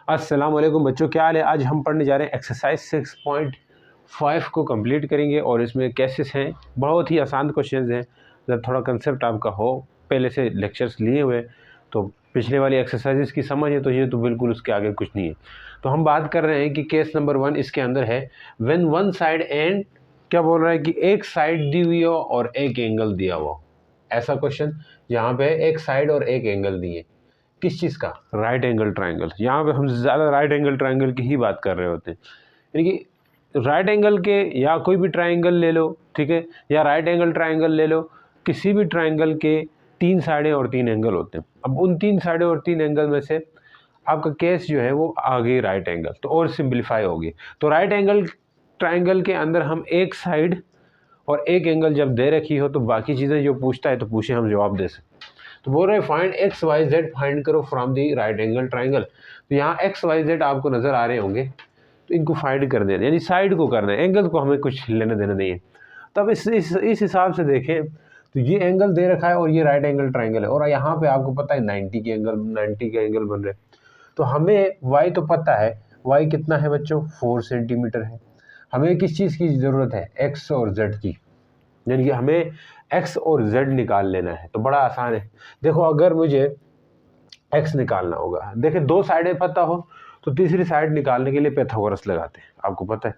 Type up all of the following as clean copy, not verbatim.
अस्सलाम वालेकुम बच्चों, क्या हाल है। आज हम पढ़ने जा रहे हैं एक्सरसाइज 6.5 को कंप्लीट करेंगे और इसमें केसेस हैं, बहुत ही आसान क्वेश्चंस हैं। जब थोड़ा कंसेप्ट आपका हो, पहले से लेक्चर्स लिए हुए तो पिछले वाली एक्सरसाइजेस की समझ है तो ये तो बिल्कुल उसके आगे कुछ नहीं है। तो हम बात कर रहे हैं कि केस नंबर 1 इसके अंदर है, व्हेन वन साइड एंड क्या बोल रहा है कि एक साइड दी हुई हो और एक एंगल दिया हुआ हो। ऐसा क्वेश्चन यहाँ पे एक साइड और एक एंगल दिए, किस चीज़ का? Right angle triangle. यहाँ पे हम ज़्यादा राइट एंगल ट्राइंगल की ही बात कर रहे होते हैं, यानी कि राइट एंगल के या कोई भी ट्राइंगल ले लो, ठीक है, या राइट एंगल ट्राइंगल ले लो, किसी भी ट्राइंगल के 3 साइडें और 3 एंगल होते हैं। अब उन 3 साइडें और 3 एंगल में से आपका केस जो है वो आ गई राइट एंगल, तो और सिंप्लीफाई होगी। तो राइट एंगल ट्राइंगल के अंदर हम एक साइड और एक एंगल जब दे रखी हो तो बाकी चीज़ें जो पूछता है तो पूछे, हम जवाब दे सकते। तो बोल रहे हैं find X Y Z, find करो from the right angle triangle. तो यहाँ एक्स वाई जेड आपको नज़र आ रहे होंगे, तो इनको फाइंड कर देना, यानी साइड को करना है, एंगल को हमें कुछ लेने देना नहीं है। तब इस हिसाब से देखें तो ये एंगल दे रखा है और ये राइट एंगल ट्राइंगल है, और यहाँ पे आपको पता है 90 के एंगल बन रहे। तो हमें वाई तो पता है, वाई कितना है बच्चों, 4 सेंटीमीटर है। हमें किस चीज़ की ज़रूरत है, एक्स और जेड की, यानी कि हमें x और z निकाल लेना है। तो बड़ा आसान है। देखो, अगर मुझे x निकालना होगा, देखिए 2 साइडें पता हो तो तीसरी साइड निकालने के लिए पाइथागोरस लगाते हैं, आपको पता है।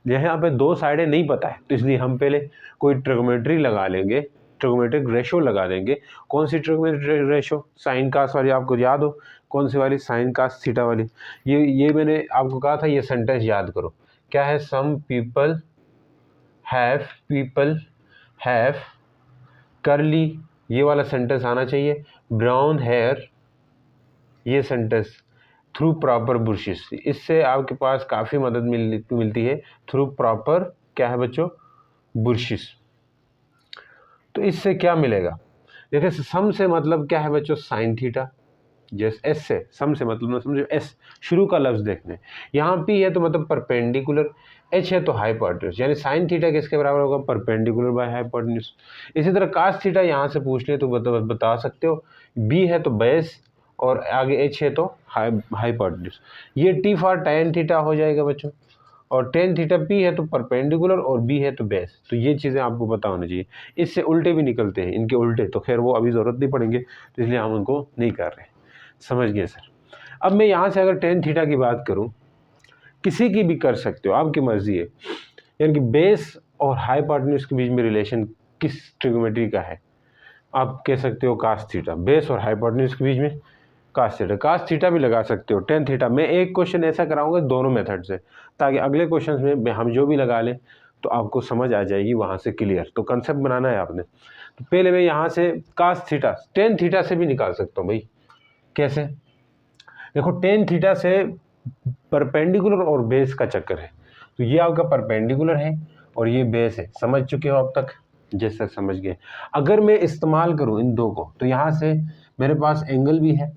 यहाँ पे 2 साइडें नहीं पता है तो इसलिए हम पहले कोई ट्रिगोनोमेट्री लगा लेंगे, ट्रिगोनोमेट्रिक रेशो लगा देंगे। कौन सी ट्रिगोनोमेट्रिक रेशो? साइन कास वाली, आपको याद हो कौन सी वाली? साइन कास थीटा वाली। ये मैंने आपको कहा था, ये सेंटेंस याद करो। क्या है? सम पीपल हैव करली, ये वाला सेंटेंस आना चाहिए। ब्राउन हेयर, ये सेंटेंस। थ्रू प्रॉपर बुशेस, इससे आपके पास काफ़ी मदद मिलती है। थ्रू प्रॉपर क्या है बच्चों? बुशेस। तो इससे क्या मिलेगा? देखिए, सम से मतलब क्या है बच्चों? Sine theta. जैसे एस से, सम से मतलब ना समझो, एस शुरू का लफ्ज देखने। यहाँ पी है तो मतलब परपेंडिकुलर, एच है तो हाइपोटेन्यूज, यानी साइन थीटा किसके बराबर होगा? Perpendicular by hypotenuse. इसी तरह कास थीटा यहाँ से पूछ ले तो बता सकते हो। बी है तो बेस और आगे एच है तो हाइपोटेन्यूज। ये टी फॉर टेन थीटा हो जाएगा बच्चों, और टेन थीटा पी है तो परपेंडिकुलर और बी है तो बेस। तो ये चीज़ें आपको पता होनी चाहिए। इससे उल्टे भी निकलते हैं, इनके उल्टे, तो खैर वो अभी ज़रूरत नहीं पड़ेंगे, तो इसलिए हम उनको नहीं कर रहे। समझ गए सर? अब मैं यहाँ से अगर टेन थीटा की बात करूँ, किसी की भी कर सकते हो, आपकी मर्जी है। यानी कि बेस और हाइपोटेन्यूज के बीच में रिलेशन किस ट्रिग्नोमेट्री का है? आप कह सकते हो कास थीटा। बेस और हाइपोटेन्यूज के बीच में कास थीटा। कास थीटा भी लगा सकते हो, टेन थीटा। मैं एक क्वेश्चन ऐसा कराऊंगा दोनों मेथड से, ताकि अगले क्वेश्चन में हम जो भी लगा लें तो आपको समझ आ जाएगी वहाँ से क्लियर। तो कंसेप्ट बनाना है आपने। तो पहले मैं यहाँ से कास थीटा टेन थीटा से भी निकाल सकता हूँ भाई। कैसे? देखो, टेन थीटा से परपेंडिकुलर और बेस का चक्कर है, तो ये आपका परपेंडिकुलर है और ये बेस है। समझ चुके हो अब तक? जैसे समझ गए। अगर मैं इस्तेमाल करूं इन दो को, तो यहाँ से मेरे पास एंगल भी है,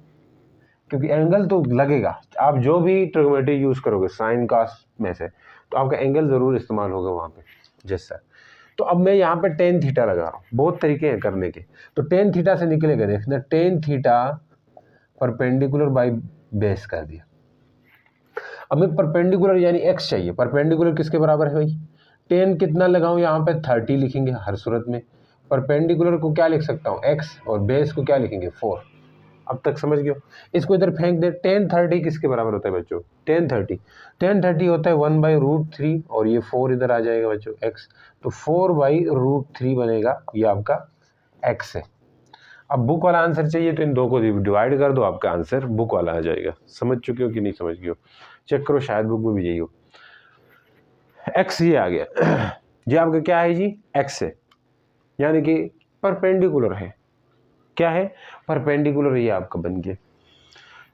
क्योंकि एंगल तो लगेगा। आप जो भी ट्रिग्नोमेट्री यूज करोगे साइन कास में से, तो आपका एंगल जरूर इस्तेमाल होगा वहाँ पे। जैसा तो अब मैं यहाँ पे टेन थीटा लगा रहा हूँ। बहुत तरीके हैं करने के। तो टेन थीटा से निकलेगा, देखना, tan theta perpendicular by base कर दिया। अब मैं परपेंडिकुलर यानी एक्स चाहिए। परपेंडिकुलर किसके बराबर है भाई? टेन कितना लगाऊं यहाँ पे? 30 लिखेंगे हर सूरत में। परपेंडिकुलर को क्या लिख सकता हूँ? एक्स, और बेस को क्या लिखेंगे? 4। अब तक समझ गए? इसको इधर फेंक दे। टेन 30 किसके बराबर होता है बच्चों? टेन थर्टी होता है 1/√3, और ये 4 इधर आ जाएगा बच्चों, एक्स। तो 4/√3 बनेगा, ये आपका एक्स है। अब बुक वाला आंसर चाहिए तो इन दो को डिवाइड कर दो, आपका आंसर बुक वाला आ जाएगा। समझ चुके हो कि नहीं समझ गए हो? चेक करो, शायद बुक में भी यही हो। एक्स ये आ गया। ये आपका क्या है जी? एक्स है, यानी कि परपेंडिकुलर है। क्या है? परपेंडिकुलर। ये आपका बन गया।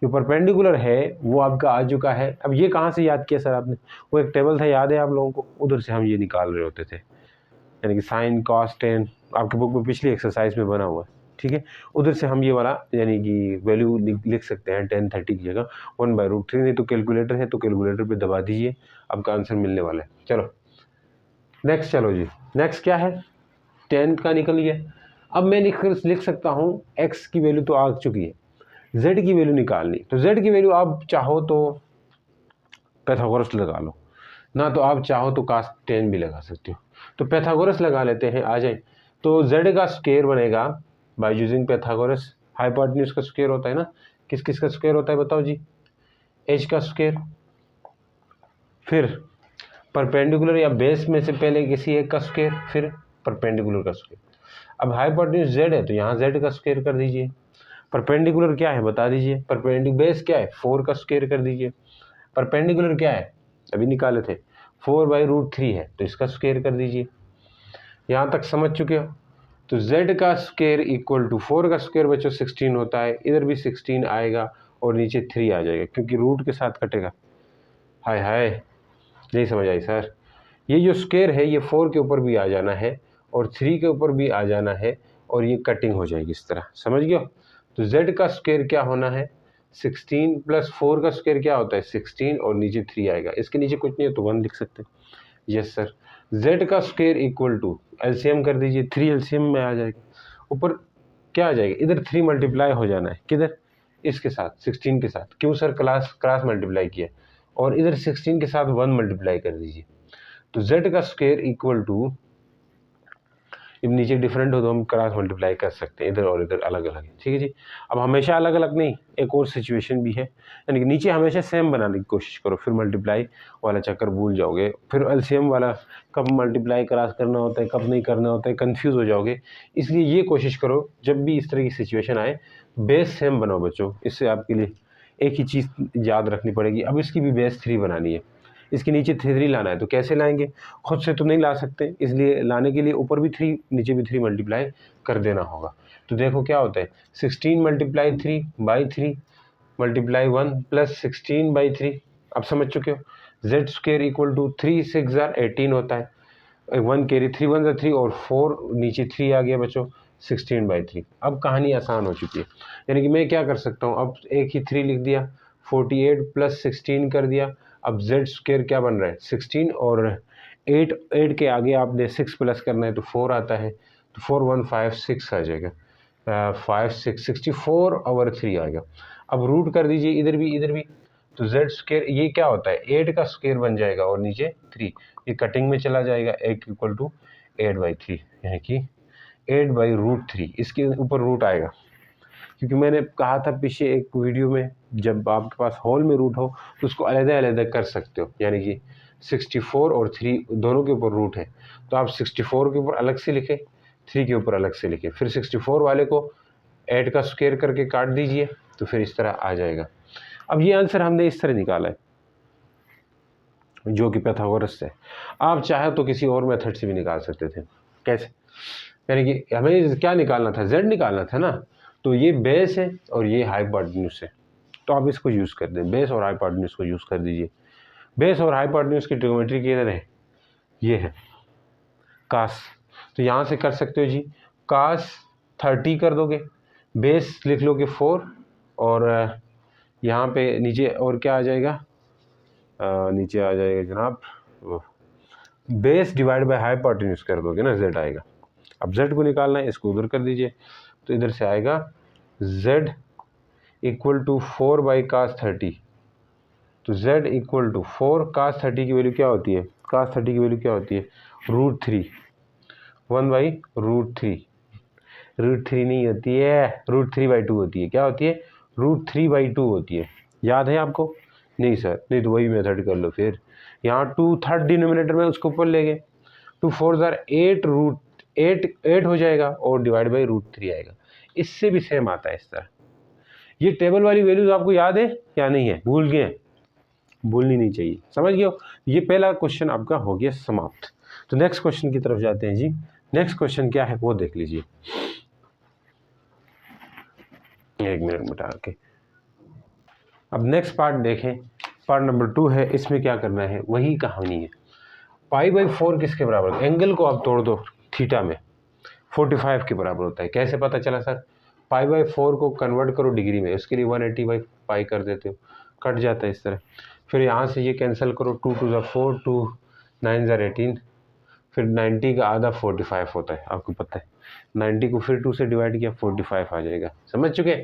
जो परपेंडिकुलर है वो आपका आ चुका है। अब ये कहाँ से याद किया सर आपने? वो एक टेबल था, याद है आप लोगों को? उधर से हम ये निकाल रहे होते थे, यानी कि साइन कॉस टेन, आपके बुक में पिछली एक्सरसाइज में बना हुआ है, ठीक है। उधर से हम ये वाला यानी कि वैल्यू लिख सकते हैं 1030 की जगह 1/√3। नहीं तो कैलकुलेटर है तो कैलकुलेटर पे दबा दीजिए, आपका आंसर मिलने वाला है। चलो नेक्स्ट, चलो जी नेक्स्ट क्या है? 10 का निकल गया। अब मैं लिख सकता हूँ, एक्स की वैल्यू तो आ चुकी है, z की वैल्यू निकालनी, तो z की वैल्यू आप चाहो तो पैथागोरस लगा लो, ना तो आप चाहो तो cos tan भी लगा सकते हो। तो पैथागोरस लगा लेते हैं, आ जाए। तो z का स्क्वायर बनेगा बाय यूजिंग पैथागोरस। हाइपोटेन्यूज का स्क्वायर होता है ना, किस किस का स्क्वायर होता है बताओ जी? h का स्क्वायर, फिर परपेंडिकुलर या बेस में से पहले किसी एक का स्क्वायर, फिर परपेंडिकुलर का स्क्वायर। अब हाइपोटेन्यूज z है तो यहाँ z का स्क्वायर कर दीजिए। परपेंडिकुलर क्या है बता दीजिए? परपेंडिकुलर बेस क्या है? 4 का स्क्वायर कर दीजिए। परपेंडिकुलर क्या है अभी निकाले थे? 4/√3 है तो इसका स्क्वायर कर दीजिए। यहाँ तक समझ चुके हो? तो z का स्क्वायर इक्वल टू 4 का स्क्वायर बच्चों 16 होता है, इधर भी 16 आएगा और नीचे 3 आ जाएगा क्योंकि रूट के साथ कटेगा। हाय हाय, नहीं समझ आई सर? ये जो स्क्वायर है ये 4 के ऊपर भी आ जाना है और 3 के ऊपर भी आ जाना है और ये कटिंग हो जाएगी इस तरह, समझ गए? तो z का स्क्वायर क्या होना है? 16 प्लस 4 का स्क्वायर क्या होता है? 16 और नीचे 3 आएगा, इसके नीचे कुछ नहीं है तो 1 लिख सकते हैं। Yes sir. z का स्क्वायर इक्वल टू एलसीएम कर दीजिए, 3 एलसीएम में आ जाएगा। ऊपर क्या आ जाएगा? इधर 3 मल्टीप्लाई हो जाना है, किधर? इसके साथ 16 के साथ। क्यों सर? क्लास मल्टीप्लाई किया, और इधर 16 के साथ 1 मल्टीप्लाई कर दीजिए। तो z का स्क्वायर इक्वल टू, नीचे डिफरेंट हो तो हम क्रॉस मल्टीप्लाई कर सकते हैं, इधर और इधर अलग अलग है, ठीक है जी। अब हमेशा अलग अलग नहीं, एक और सिचुएशन भी है, यानी कि नीचे हमेशा सेम बनाने की कोशिश करो, फिर मल्टीप्लाई वाला चक्कर भूल जाओगे, फिर एलसीएम वाला कब मल्टीप्लाई क्रॉस करना होता है कब नहीं करना होता है कंफ्यूज हो जाओगे। इसलिए ये कोशिश करो जब भी इस तरह की सिचुएशन आए बेस सेम बनाओ बच्चों, इससे आपके लिए एक ही चीज़ याद रखनी पड़ेगी। अब इसकी भी बेस 3 बनानी है, इसके नीचे 3 लाना है, तो कैसे लाएंगे? खुद से तो नहीं ला सकते, इसलिए लाने के लिए ऊपर भी 3 नीचे भी 3 मल्टीप्लाई कर देना होगा। तो देखो क्या होता है, 16 मल्टीप्लाई 3/3 मल्टीप्लाई 1 प्लस 16/3। अब समझ चुके हो? z स्क्वायर इक्वल टू 3 6 18 होता है, 1 कैरी, 3 1 3 और 4 नीचे 3 आ गया बच्चों, 16/3। अब कहानी आसान हो चुकी है, यानी कि मैं क्या कर सकता हूँ, अब एक ही 3 लिख दिया, 48 प्लस 16 कर दिया। अब z स्क्वायर क्या बन रहा है? 16 और 8 के आगे आपने 6 प्लस करना है तो 4 आता है, तो 4 1 5 6 आ जाएगा, 5 6 64/3 आएगा। अब रूट कर दीजिए इधर भी, तो z स्क्वायर ये क्या होता है? 8 का स्क्वायर बन जाएगा और नीचे 3, ये कटिंग में चला जाएगा, 8 इक्वल टू 8/3, यानी कि 8/√3, इसके ऊपर रूट आएगा। क्योंकि मैंने कहा था पीछे एक वीडियो में, जब आपके पास होल में रूट हो तो उसको अलग-अलग कर सकते हो, यानी कि 64 और 3 दोनों के ऊपर रूट है, तो आप 64 के ऊपर अलग से लिखें, 3 के ऊपर अलग से लिखें, फिर 64 वाले को 8 का स्क्वायर करके काट दीजिए, तो फिर इस तरह आ जाएगा। अब ये आंसर हमने इस तरह निकाला है जो कि पैथागोरस से। आप चाहे तो किसी और मेथड से भी निकाल सकते थे। कैसे? यानी कि हमें क्या निकालना था? z निकालना था ना, तो ये बेस है और ये हाइपोटेन्यूज है, तो आप इसको यूज़ कर दें, बेस और हाइपोटेन्यूज को यूज़ कर दीजिए। बेस और हाइपोटेन्यूज की ट्रिग्नोमेट्री किधर है? ये है कास, तो यहाँ से कर सकते हो जी, कास 30 कर दोगे, बेस लिख लोगे 4 और यहाँ पे नीचे और क्या आ जाएगा? नीचे आ जाएगा जनाब, बेस डिवाइड बाय हाइपोटेन्यूज कर दोगे ना, z आएगा। अब z को निकालना है, इसको उधर कर दीजिए, तो इधर से आएगा z इक्वल टू 4/cos 30। तो z इक्वल टू 4 cos 30 की वैल्यू क्या होती है? cos 30 की वैल्यू क्या होती है? √3, 1/√3, √3 नहीं होती है, √3/2 होती है। क्या होती है? √3/2 होती है। याद है आपको? नहीं सर, नहीं तो वही मेथड कर लो फिर। यहाँ 2 थर्ड डिनोमिनेटर में उसको ऊपर ले गए, 2 4 8 हो जाएगा और डिवाइड बाई √3 आएगा। इससे भी सेम आता है इस तरह। ये टेबल वाली वैल्यूज आपको याद है या नहीं है? भूल गए? भूलनी नहीं चाहिए, समझ गए हो? ये पहला क्वेश्चन आपका हो गया समाप्त। तो नेक्स्ट क्वेश्चन की तरफ जाते हैं जी। नेक्स्ट क्वेश्चन क्या है वो देख लीजिए, एक मिनट मिटा के। अब नेक्स्ट पार्ट देखें, पार्ट नंबर 2 है, इसमें क्या करना है वही कहानी है। π/4 किसके बराबर? एंगल को आप तोड़ दो, थीटा में 45 के बराबर होता है। कैसे पता चला सर? π/4 को कन्वर्ट करो डिग्री में, उसके लिए 180/π कर देते हो, कट जाता है इस तरह। फिर यहाँ से ये कैंसिल करो, 2 2 4, 2 9 18, फिर 90 का आधा 45 होता है, आपको पता है। 90 को फिर 2 से डिवाइड किया, 45 आ जाएगा। समझ चुके?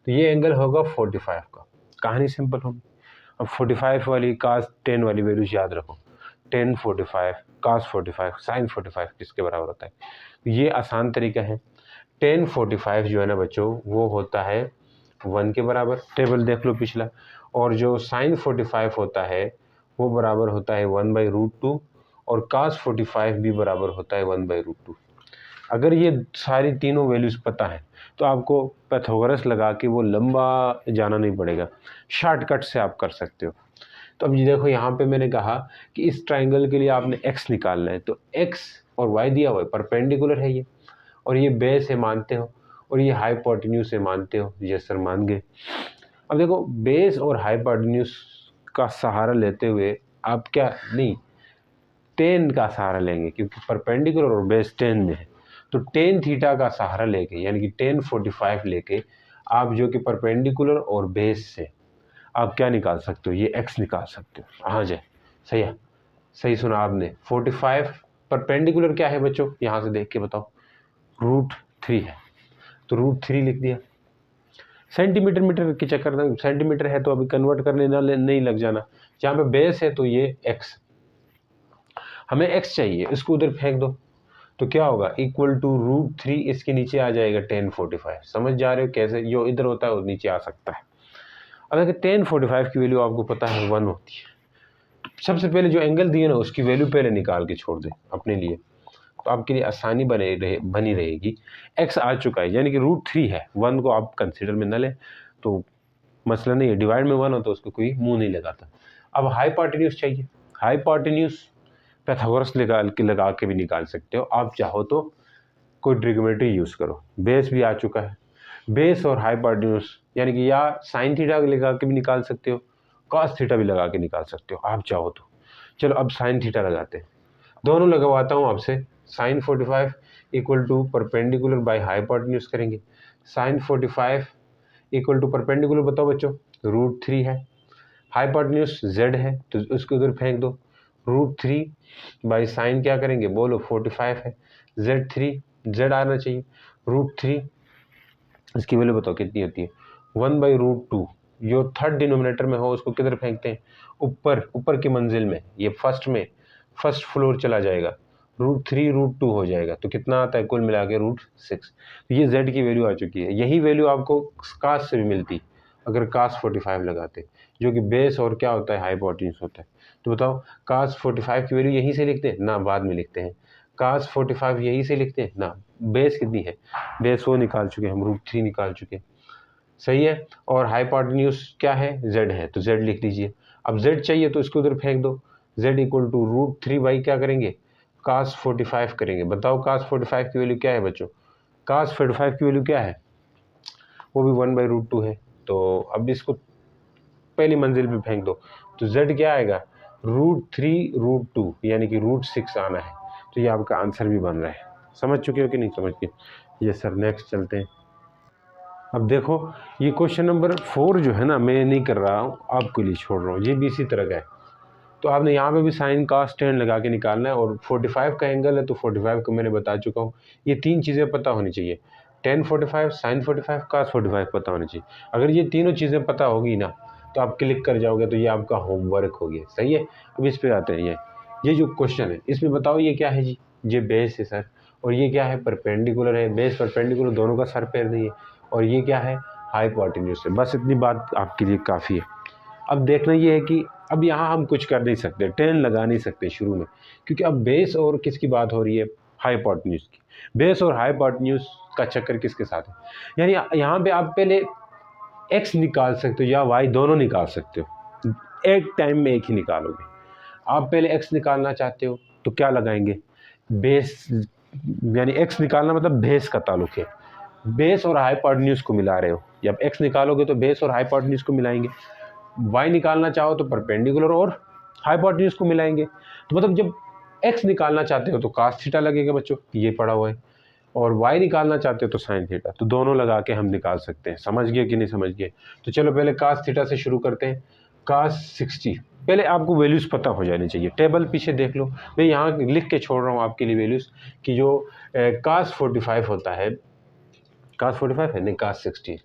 तो ये एंगल होगा 45 का। कहानी सिंपल होगी। अब 45 वाली cos 10 वाली वैल्यूज याद रखो, tan 45 cos 45 sin 45 किसके बराबर होता है। तो ये आसान तरीका है। tan 45 जो है ना बच्चों वो होता है 1 के बराबर, टेबल देख लो पिछला। और जो sin 45 होता है वो बराबर होता है 1/√2 और cos 45 भी बराबर होता है 1/√2। अगर ये सारी तीनों वैल्यूज़ पता है तो आपको पैथागोरस लगा के वो लंबा जाना नहीं पड़ेगा, शॉर्टकट से आप कर सकते हो। तो अब ये देखो यहाँ पे मैंने कहा कि इस ट्राइंगल के लिए आपने x निकालना है, तो x और y दिया हुआ है, परपेंडिकुलर है ये, और ये बेस है मानते हो, और ये हाइपोटेन्यूज है मानते हो। यस सर मान गए। अब देखो बेस और हाइपोटेन्यूज का सहारा लेते हुए आप क्या नहीं टेन का सहारा लेंगे, क्योंकि परपेंडिकुलर और बेस 10 में है। तो tan थीटा का सहारा लेके यानी कि tan 45 लेके आप जो कि परपेंडिकुलर और बेस से आप क्या निकाल सकते हो, ये x निकाल सकते हो। हाँ जी सही है, सही सुना आपने। 45 परपेंडिकुलर क्या है बच्चों, यहाँ से देख के बताओ, √3 है, तो √3 लिख दिया। सेंटीमीटर मीटर के चक्कर में सेंटीमीटर है तो अभी कन्वर्ट करने ना नहीं लग जाना। जहाँ पे बेस है तो ये x, हमें x चाहिए, इसको उधर फेंक दो तो क्या होगा, इक्वल टू √3, इसके नीचे आ जाएगा tan 45। समझ जा रहे हो कैसे, जो इधर होता है वो नीचे आ सकता है। अब अगर tan 45 की वैल्यू आपको पता है 1 होती है, सबसे पहले जो एंगल दिए ना उसकी वैल्यू पहले निकाल के छोड़ दें अपने लिए, तो आपके लिए आसानी बनी रहेगी। x आ चुका है यानी कि √3 है, 1 को आप कंसिडर में न लें तो मसला नहीं है, डिवाइड में 1 हो तो उसको कोई मुंह नहीं लगाता। अब हाइपोटेन्यूज चाहिए, हाइपोटेन्यूज पैथागोरस लगा के भी निकाल सकते हो, आप चाहो तो कोई ट्रिग्नोमेट्री यूज़ करो। बेस भी आ चुका है, बेस और हाइपोटेन्यूज यानी कि या साइन थीटा लगा के भी निकाल सकते हो, कॉस थीटा भी लगा के निकाल सकते हो आप चाहो तो। चलो अब साइन थीटा लगाते हैं, दोनों लगवाता हूँ आपसे। Sine 45 equal to perpendicular by hypotenuse करेंगे। साइन 45 इक्वल टू परपेंडिकुलर बताओ बच्चों, √3 है, हाइपोटेन्यूज z है तो उसको उधर फेंक दो, √3 बाई साइन क्या करेंगे बोलो 45 है, z आना चाहिए, √3 इसकी वैल्यू बताओ कितनी होती है 1/√2। जो थर्ड डिनोमिनेटर में हो उसको किधर फेंकते हैं, ऊपर की मंजिल में, ये फर्स्ट फ्लोर चला जाएगा, √3 √2 हो जाएगा, तो कितना आता है कुल मिला के √6। ये z की वैल्यू आ चुकी है। यही वैल्यू आपको कास से भी मिलती अगर कास 45 लगाते, जो कि बेस और क्या होता है हाइपोटेन्यूज होता है। तो बताओ कास 45 की वैल्यू यहीं से लिखते हैं ना बाद में लिखते हैं, कास 45 यहीं से लिखते हैं ना, बेस कितनी है, बेस वो निकाल चुके हम, √3 निकाल चुके, सही है। और हाइपोटेन्यूज क्या है, z है, तो z लिख लीजिए। अब z चाहिए तो इसको उधर फेंक दो, z इक्वल टू √3 बाई क्या करेंगे कास 45 करेंगे। बताओ कास 45 की वैल्यू क्या है बच्चों, कास 45 की वैल्यू क्या है, वो भी 1/√2 है। तो अब इसको पहली मंजिल पे फेंक दो तो z क्या आएगा, √3 √2 यानी कि √6 आना है। तो ये आपका आंसर भी बन रहा है। समझ चुके हो कि नहीं समझ के, ये सर नेक्स्ट चलते हैं। अब देखो ये क्वेश्चन नंबर 4 जो है ना मैं नहीं कर रहा हूँ, आपके लिए छोड़ रहा हूँ, ये भी इसी तरह का है। तो आपने यहाँ पे भी साइन कास टेन लगा के निकालना है, और 45 का एंगल है तो 45 को मैंने बता चुका हूँ। ये तीन चीज़ें पता होनी चाहिए, tan 45 साइन 45 कास 45 पता होनी चाहिए। अगर ये तीनों चीज़ें पता होगी ना तो आप क्लिक कर जाओगे, तो ये आपका होमवर्क हो गया, सही है। अब इस पे आते हैं, ये जो क्वेश्चन है इसमें बताओ ये क्या है जी, ये बेस है सर, और ये क्या है परपेंडिकुलर है, बेस परपेंडिकुलर दोनों का सर पैर नहीं है, और ये क्या है हाइपोटेन्यूज है। बस इतनी बात आपके लिए काफ़ी है। अब देखना ये है कि अब यहाँ हम कुछ कर नहीं सकते, टेन लगा नहीं सकते शुरू में, क्योंकि अब बेस और किसकी बात हो रही है, हाइपोटेन्यूज की। बेस और हाइपोटेन्यूज का चक्कर किसके साथ है, यानी यहाँ पे आप पहले x निकाल सकते हो या y दोनों निकाल सकते हो, एक टाइम में एक ही निकालोगे। आप पहले x निकालना चाहते हो तो क्या लगाएंगे, बेस, यानी x निकालना मतलब बेस का ताल्लुक है, बेस और हाइपोटेन्यूज को मिला रहे हो। जब x निकालोगे तो बेस और हाइपोटेन्यूज को मिलाएंगे, y निकालना चाहो तो परपेंडिकुलर और हाइपोटेन्यूज को मिलाएंगे। तो मतलब जब x निकालना चाहते हो तो कास थीटा लगेगा बच्चों, ये पड़ा हुआ है, और y निकालना चाहते हो तो साइन थीटा, तो दोनों लगा के हम निकाल सकते हैं। समझ गए कि नहीं समझ गए। तो चलो पहले कास थीटा से शुरू करते हैं। कास 60, पहले आपको वैल्यूज़ पता हो जानी चाहिए, टेबल पीछे देख लो, मैं यहाँ लिख के छोड़ रहा हूँ आपके लिए वैल्यूज़ कि जो कास 45 होता है, कास 45 है नहीं कास 60,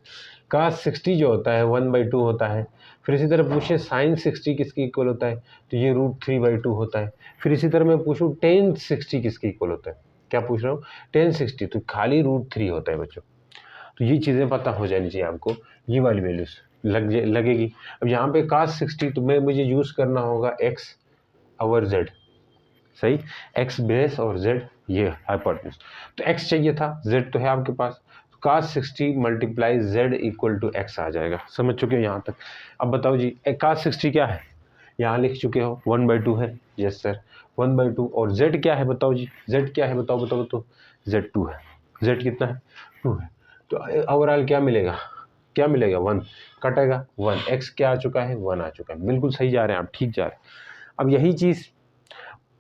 cos 60 जो होता है 1/2 होता है। फिर इसी तरह पूछे sin 60 किसके इक्वल होता है, तो ये √3/2 होता है। फिर इसी तरह मैं पूछूँ tan 60 किसके इक्वल होता है, क्या पूछ रहा हूँ, tan 60, तो खाली √3 होता है बच्चों। तो ये चीज़ें पता हो जानी चाहिए आपको, ये वाली वैल्यूज लगेगी। अब यहाँ पे cos 60 तो मुझे यूज़ करना होगा x और z, सही, x बेस और z ये हाइपोटेन्यूज। तो x चाहिए था, z तो है आपके पास, cos 60 multiply z equal to x आ जाएगा। समझ चुके हो यहाँ तक। अब बताओ जी cos 60 क्या है, यहाँ लिख चुके हो 1/2 है, यस सर 1/2। और z क्या है बताओ जी, z क्या है बताओ बताओ, तो z 2 है, z कितना है 2 है। तो ओवरऑल क्या मिलेगा, क्या मिलेगा 1 कटेगा 1, x क्या आ चुका है 1 आ चुका है। बिल्कुल सही जा रहे हैं आप, ठीक जा रहे हैं। अब यही चीज़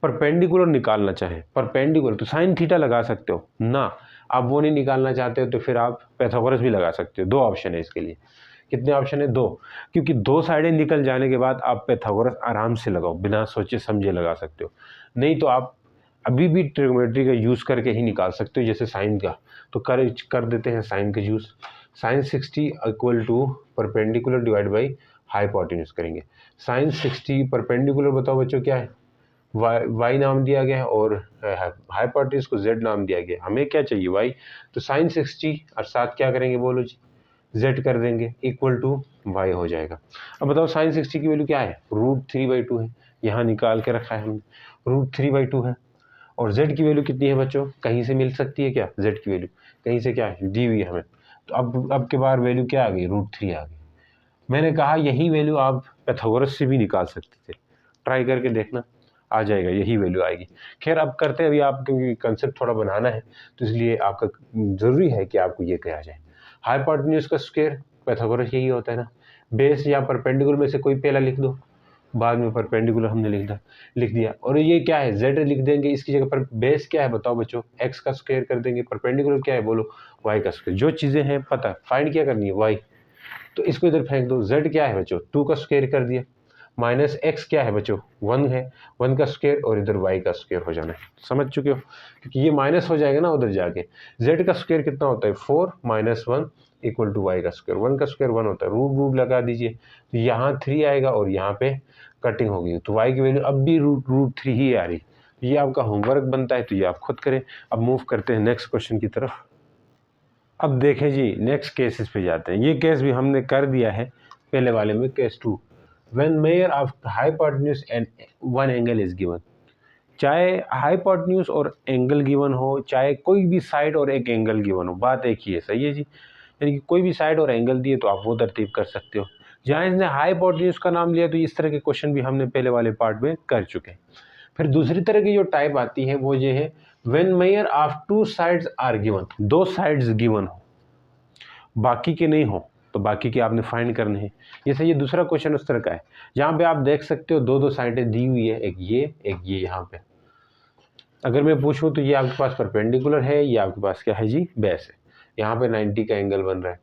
परपेंडिकुलर निकालना चाहे, परपेंडिकुलर तो साइन थीटा लगा सकते हो ना, आप वो नहीं निकालना चाहते हो तो फिर आप पैथागोरस भी लगा सकते हो। दो ऑप्शन है इसके लिए, कितने ऑप्शन है, दो, क्योंकि दो साइडें निकल जाने के बाद आप पैथागोरस आराम से लगाओ, बिना सोचे समझे लगा सकते हो। नहीं तो आप अभी भी ट्रिग्नोमेट्री का यूज़ करके ही निकाल सकते हो, जैसे साइन का तो कर देते हैं साइन का use. Sine 60 equal to perpendicular divide by hypotenuse करेंगे। साइन 60 परपेंडिकुलर बताओ बच्चों क्या है, y नाम दिया गया है और हाइपोटेन्यूज को z नाम दिया गया। हमें क्या चाहिए y, तो साइन 60 और साथ क्या करेंगे बोलो जी, z कर देंगे इक्वल टू y हो जाएगा। अब बताओ साइन 60 की वैल्यू क्या है, √3/2 है, यहाँ निकाल के रखा है हमने, √3/2 है। और z की वैल्यू कितनी है बच्चों, कहीं से मिल सकती है क्या, z की वैल्यू कहीं से क्या है दी हुई है हमें। तो अब के बार वैल्यू क्या आ गई, √3 आ गई। मैंने कहा यही वैल्यू आप पैथागोरस से भी निकाल सकते थे, ट्राई करके देखना, आ जाएगा, यही वैल्यू आएगी। खैर अब करते हैं, अभी आप क्योंकि कंसेप्ट थोड़ा बनाना है तो इसलिए आपका ज़रूरी है कि आपको ये कहा जाए। हाइपोटेन्यूज का स्क्वायर पैथागोरस यही होता है ना, बेस या परपेंडिकुलर में से कोई पहला लिख दो, बाद में परपेंडिकुलर हमने लिख दिया। और ये क्या है z लिख देंगे, इसकी जगह पर बेस क्या है बताओ बच्चों, x का स्क्वायर कर देंगे, परपेंडिकुलर क्या है बोलो y का स्क्वायर। जो चीज़ें हैं पता फाइंड क्या करनी है y, तो इसको इधर फेंक दो। z क्या है बच्चों 2 का स्क्वायर कर दिया, माइनस x क्या है बच्चों 1 है, 1 का स्क्वायर और इधर y का स्क्वायर हो जाना है। समझ चुके हो, क्योंकि ये माइनस हो जाएगा ना उधर जाके। z का स्क्वायर कितना होता है 4 - 1 इक्वल टू y का स्क्वायर, 1 का स्क्वायर 1 होता है, रूट लगा दीजिए, तो यहाँ 3 आएगा और यहाँ पे कटिंग होगी, तो y की वैल्यू अब भी √3 ही आ रही। ये आपका होमवर्क बनता है, तो ये आप खुद करें। अब मूव करते हैं नेक्स्ट क्वेश्चन की तरफ। अब देखें जी नेक्स्ट केसेस पे जाते हैं। ये केस भी हमने कर दिया है पहले वाले में, case 2, when measure of hypotenuse and one angle is given. चाहे हाइपोटेन्यूज और एंगल गिवन हो, चाहे कोई भी साइड और एक एंगल गिवन हो, बात एक ही है, सही है जी। यानी कि कोई भी साइड और एंगल दिए तो आप वो तरतीब कर सकते हो। जहाँ इसने हाइपोटेन्यूज का नाम लिया तो इस तरह के क्वेश्चन भी हमने पहले वाले पार्ट में कर चुके हैं। फिर दूसरी तरह की जो टाइप आती है वो ये है when measure of two sides are given, दो साइड्स गिवन हो बाकी के नहीं हो, तो बाकी के आपने फाइंड करने हैं। जैसे ये दूसरा क्वेश्चन उस तरह का है, जहाँ पे आप देख सकते हो दो साइडें दी हुई है, एक ये यहाँ पे। अगर मैं पूछूं तो ये आपके पास परपेंडिकुलर है, ये आपके पास क्या है जी बेस है, यहाँ पे 90 का एंगल बन रहा है।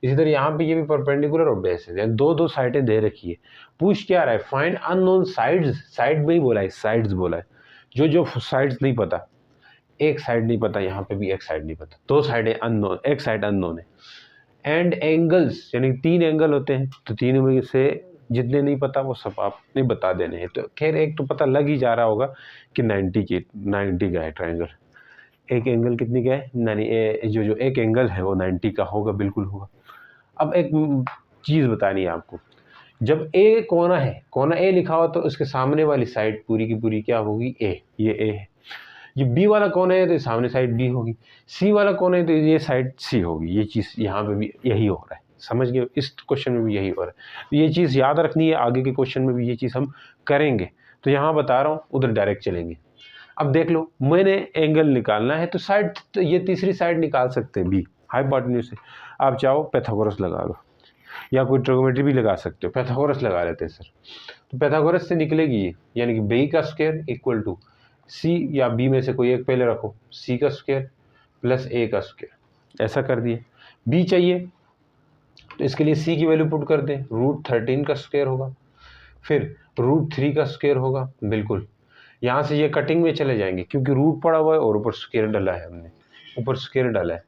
इसी तरह यहाँ पे ये भी परपेंडिकुलर और बेस है, दो साइडें दे रखी है। पूछ क्या रहा है, फाइंड अननोन साइड्स, साइड में ही बोला है, साइड्स बोला है, जो साइड्स नहीं पता, एक साइड नहीं पता, यहाँ पे भी एक साइड नहीं पता, दो साइडें अननोन, एक साइड अननोन है। एंड एंगल्स, यानी 3 एंगल होते हैं, तो तीनों में से जितने नहीं पता वो सब आपने बता देने हैं। तो खैर एक तो पता लग ही जा रहा होगा कि 90 का है ट्रायंगल। एक एंगल कितनी का है, यानी जो एक एंगल है वो 90 का होगा, बिल्कुल होगा। अब एक चीज़ बतानी है आपको, जब ए कोना है, कोना ए लिखा हो तो उसके सामने वाली साइड पूरी की पूरी क्या होगी, ए, ये ए है। ये बी वाला कौन है तो सामने साइड बी होगी, सी वाला कौन है तो ये साइड सी होगी। ये चीज़ यहाँ पे भी यही हो रहा है, समझ गए, इस क्वेश्चन में भी यही हो रहा है। तो ये चीज़ याद रखनी है, आगे के क्वेश्चन में भी ये चीज़ हम करेंगे। तो यहाँ बता रहा हूँ, उधर डायरेक्ट चलेंगे। अब देख लो, मैंने एंगल निकालना है तो साइड, तो ये तीसरी साइड निकाल सकते हैं बी, हाइपोटेन्यूज से। आप चाहो पैथागोरस लगा लो या कोई ट्रिग्नोमेट्री भी लगा सकते हो, पैथागोरस लगा लेते हैं सर। तो पैथागोरस से निकलेगी ये, यानी कि बी का स्क्वायर इक्वल टू सी या बी में से कोई एक पहले रखो, सी का स्क्वायर प्लस ए का स्क्वायर, ऐसा कर दिए। बी चाहिए तो इसके लिए सी की वैल्यू पुट कर दें, √13 का स्क्वायर होगा, फिर √3 का स्क्वायर होगा, बिल्कुल। यहाँ से ये कटिंग में चले जाएंगे क्योंकि रूट पड़ा हुआ है और ऊपर स्क्वायर डाला है हमने, ऊपर स्क्वायर डाला है।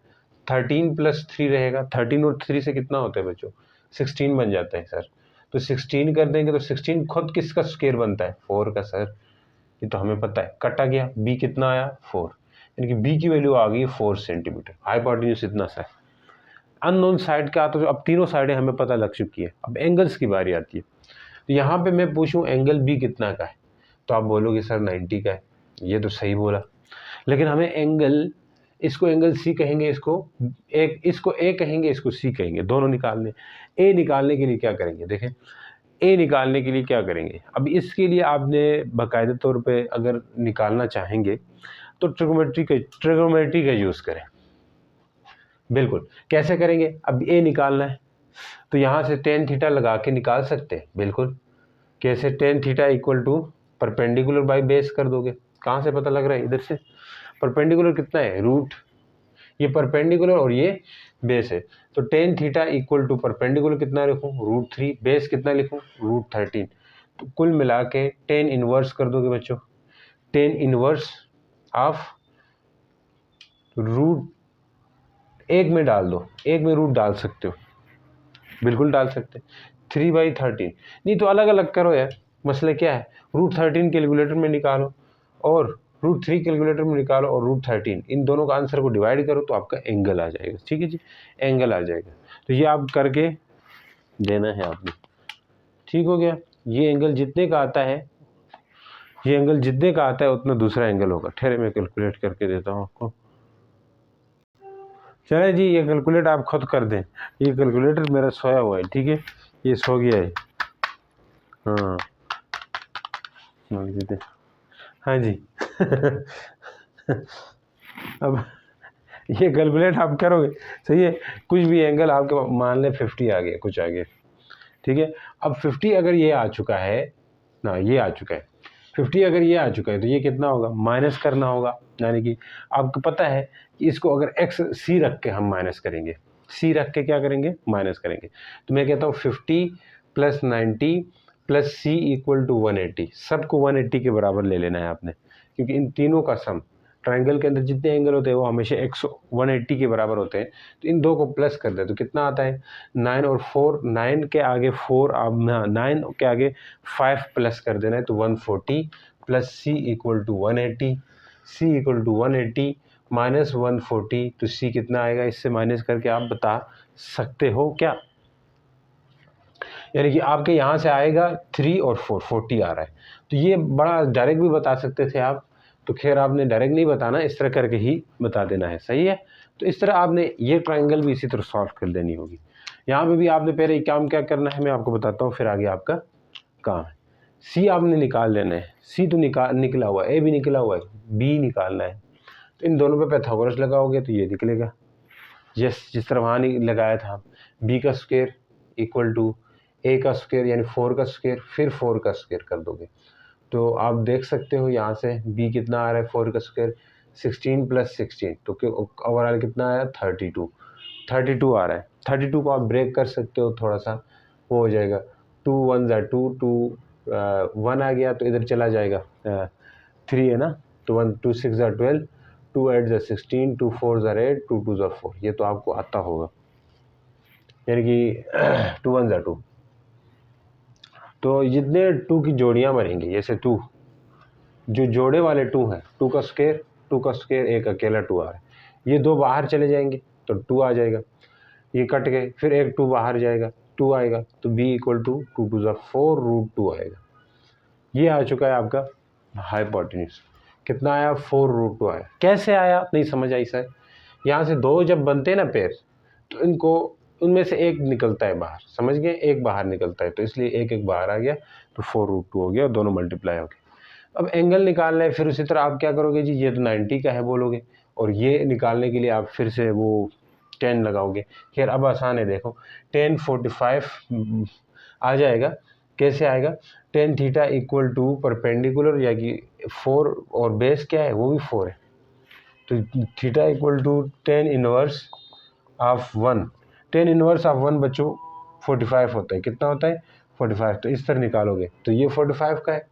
13 + 3 रहेगा, 13 और 3 से कितना होता है बच्चों, 16 बन जाता है सर। तो 16 कर देंगे तो 16 खुद किसका स्क्वायर बनता है, 4 का सर, ये तो हमें पता है। कटा गया, बी कितना आया 4, यानी कि बी की वैल्यू आ गई 4 सेंटीमीटर। हाइपोटेन्यूज इतना सा है। अननोन साइड का तो अब तीनों साइडें हमें पता लग चुकी है, अब एंगल्स की बारी आती है। तो यहाँ पे मैं पूछूं एंगल बी कितना का है, तो आप बोलोगे सर 90 का है, ये तो सही बोला, लेकिन हमें एंगल, इसको एंगल सी कहेंगे, इसको ए कहेंगे, इसको सी कहेंगे, दोनों निकालने। ए निकालने के लिए क्या करेंगे, देखें ए निकालने के लिए क्या करेंगे। अब इसके लिए आपने बाकायदा तौर पे अगर निकालना चाहेंगे तो ट्रिगोनोमेट्री का यूज़ करें। बिल्कुल, कैसे करेंगे, अब ए निकालना है तो यहाँ से टेन थीटा लगा के निकाल सकते हैं। बिल्कुल, कैसे, tan theta equal to perpendicular by base कर दोगे। कहाँ से पता लग रहा है, इधर से। परपेंडिकुलर कितना है, रूट, ये परपेंडिकुलर और ये बेस है, तो tan theta equal to perpendicular कितना लिखूँ, √3, बेस कितना लिखूँ, √13। तो कुल मिला के टेन इनवर्स कर दोगे बच्चों, टेन इनवर्स ऑफ रूट, एक में डाल दो, एक में रूट डाल सकते हो, बिल्कुल डाल सकते हैं। 3/13, नहीं तो अलग अलग करो यार, मसला क्या है, √13 कैलकुलेटर में निकालो और √3 कैलकुलेटर में निकालो और √13, इन दोनों का आंसर को डिवाइड करो तो आपका एंगल आ जाएगा। ठीक है जी, एंगल आ जाएगा। तो ये आप करके देना है आपने, ठीक हो गया। ये एंगल जितने का आता है, ये एंगल जितने का आता है उतना दूसरा एंगल होगा। ठहरे मैं कैलकुलेट करके देता हूँ आपको। चले जी, ये कैलकुलेट आप खुद कर दें, ये कैलकुलेटर मेरा सोया हुआ है, ठीक है, ये सो गया है। हाँ हाँ जी अब ये कैलकुलेट आप करोगे, सही है, कुछ भी एंगल आपके मान लें 50 आ गया, कुछ आ गया, ठीक है। अब 50 अगर ये आ चुका है ना, ये आ चुका है 50, अगर ये आ चुका है तो ये कितना होगा, माइनस करना होगा। यानी कि आपको पता है कि इसको अगर एक्स सी रख के हम माइनस करेंगे, सी रख के क्या करेंगे, माइनस करेंगे। तो मैं कहता हूँ 50 + 90 + सी इक्वल टू 180, सबको 180 के बराबर ले लेना है आपने, क्योंकि इन तीनों का सम, ट्रायंगल के अंदर जितने एंगल होते हैं वो हमेशा 180 के बराबर होते हैं। तो इन दो को प्लस कर दे तो कितना आता है, 9 और 4, 9 के आगे 4, अब 9 के आगे 5 प्लस कर देना है तो 140 + C equal to 180, C equal to 180 minus 140, तो सी कितना आएगा, इससे माइनस करके आप बता सकते हो क्या। यानी कि आपके यहाँ से आएगा 3 और 4, 40 आ रहा है। तो ये बड़ा डायरेक्ट भी बता सकते थे आप, तो खैर आपने डायरेक्ट नहीं बताना, इस तरह करके ही बता देना है, सही है। तो इस तरह आपने ये ट्रायंगल भी इसी तरह सॉल्व कर देनी होगी। यहाँ पे भी आपने पहले काम क्या करना है मैं आपको बताता हूँ, फिर आगे आपका काम है। सी आपने निकाल लेना है, सी तो निकला हुआ है, ए भी निकला हुआ है, बी निकालना है। तो इन दोनों पे पैथागोरस लगाओगे तो ये निकलेगा, जिस तरह वहाँ लगाया था, बी का स्क्वायर इक्वल टू ए का स्क्वायर यानी 4 का स्क्वायर, फिर 4 का स्क्वायर कर दोगे। तो आप देख सकते हो यहाँ से b कितना आ रहा है, 4 का स्क्वायर 16 + 16, तो ओवरऑल कितना आया, 32 आ रहा है। 32 को आप ब्रेक कर सकते हो, थोड़ा सा वो हो जाएगा, 2 1 = 2, 2 1 आ गया तो इधर चला जाएगा 3 है ना, तो 1 2 6 = 12, 2 8 = 16, 2 4 = 8, 2 2 = 4, ये तो आपको आता होगा, यानी कि 2 1 = 2। तो जितने 2 की जोड़ियाँ बनेंगी, जैसे 2 जो जोड़े वाले 2 हैं, 2 का स्क्वायर, एक अकेला 2 आ रहा है, ये दो बाहर चले जाएंगे तो 2 आ जाएगा, ये कट गए, फिर एक 2 बाहर जाएगा, 2 आएगा, तो b इक्वल टू 2 2 = 4 √2 आएगा। ये आ चुका है आपका हाइपोटेन्यूज, कितना आया, 4 √2 आया। कैसे आया नहीं समझ आई सर, यहाँ से दो जब बनते हैं ना पेयर, तो इनको उनमें से एक निकलता है बाहर, समझ गए, एक बाहर निकलता है, तो इसलिए एक बाहर आ गया, तो 4 √2 हो गया और दोनों मल्टीप्लाई हो गए। अब एंगल निकालना है, फिर उसी तरह आप क्या करोगे जी, ये तो 90 का है बोलोगे, और ये निकालने के लिए आप फिर से वो 10 लगाओगे। खैर अब आसान है, देखो 10 45 आ जाएगा। कैसे आएगा, tan theta equal to perpendicular, या कि 4 और बेस क्या है, वो भी 4 है, तो theta equal to 10 inverse of 1, 10 inverse of 1 बच्चों 45 होता है, कितना होता है 45, तो इस तरह निकालोगे तो ये 45 का है,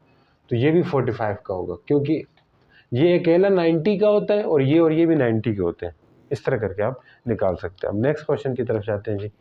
तो ये भी 45 का होगा, क्योंकि ये अकेला 90 का होता है और ये भी 90 के होते हैं। इस तरह करके आप निकाल सकते हैं। अब नेक्स्ट क्वेश्चन की तरफ जाते हैं जी।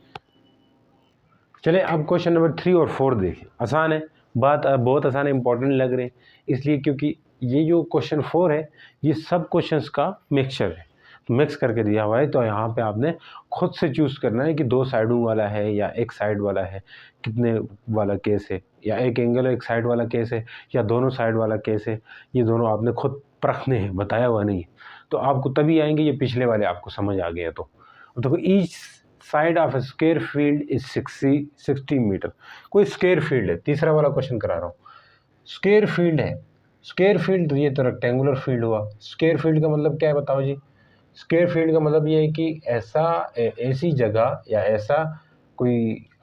चलिए अब क्वेश्चन नंबर 3 और 4 देखें। आसान है, बात बहुत आसान है, इंपॉर्टेंट लग रहे हैं इसलिए क्योंकि ये जो क्वेश्चन 4 है ये सब क्वेश्चंस का मिक्सचर है, तो मिक्स करके दिया हुआ है। तो यहाँ पे आपने खुद से चूज़ करना है कि 2 साइडों वाला है या एक साइड वाला है, कितने वाला केस है, या एक एंगल एक साइड वाला केस है या दोनों साइड वाला केस है। ये दोनों आपने खुद परखने हैं, बताया हुआ नहीं है। तो आपको तभी आएंगे ये पिछले वाले आपको समझ आ गया। तो देखो each side of a square field is 60 meter. कोई स्क्वायर फील्ड है, तीसरा वाला क्वेश्चन करा रहा हूँ। स्क्वायर फील्ड है, स्क्वायर फील्ड तो ये तो रेक्टेंगुलर फील्ड हुआ। स्क्वायर फील्ड का मतलब क्या है बताओ जी। स्क्वायर फील्ड का मतलब ये है कि ऐसी जगह या ऐसा कोई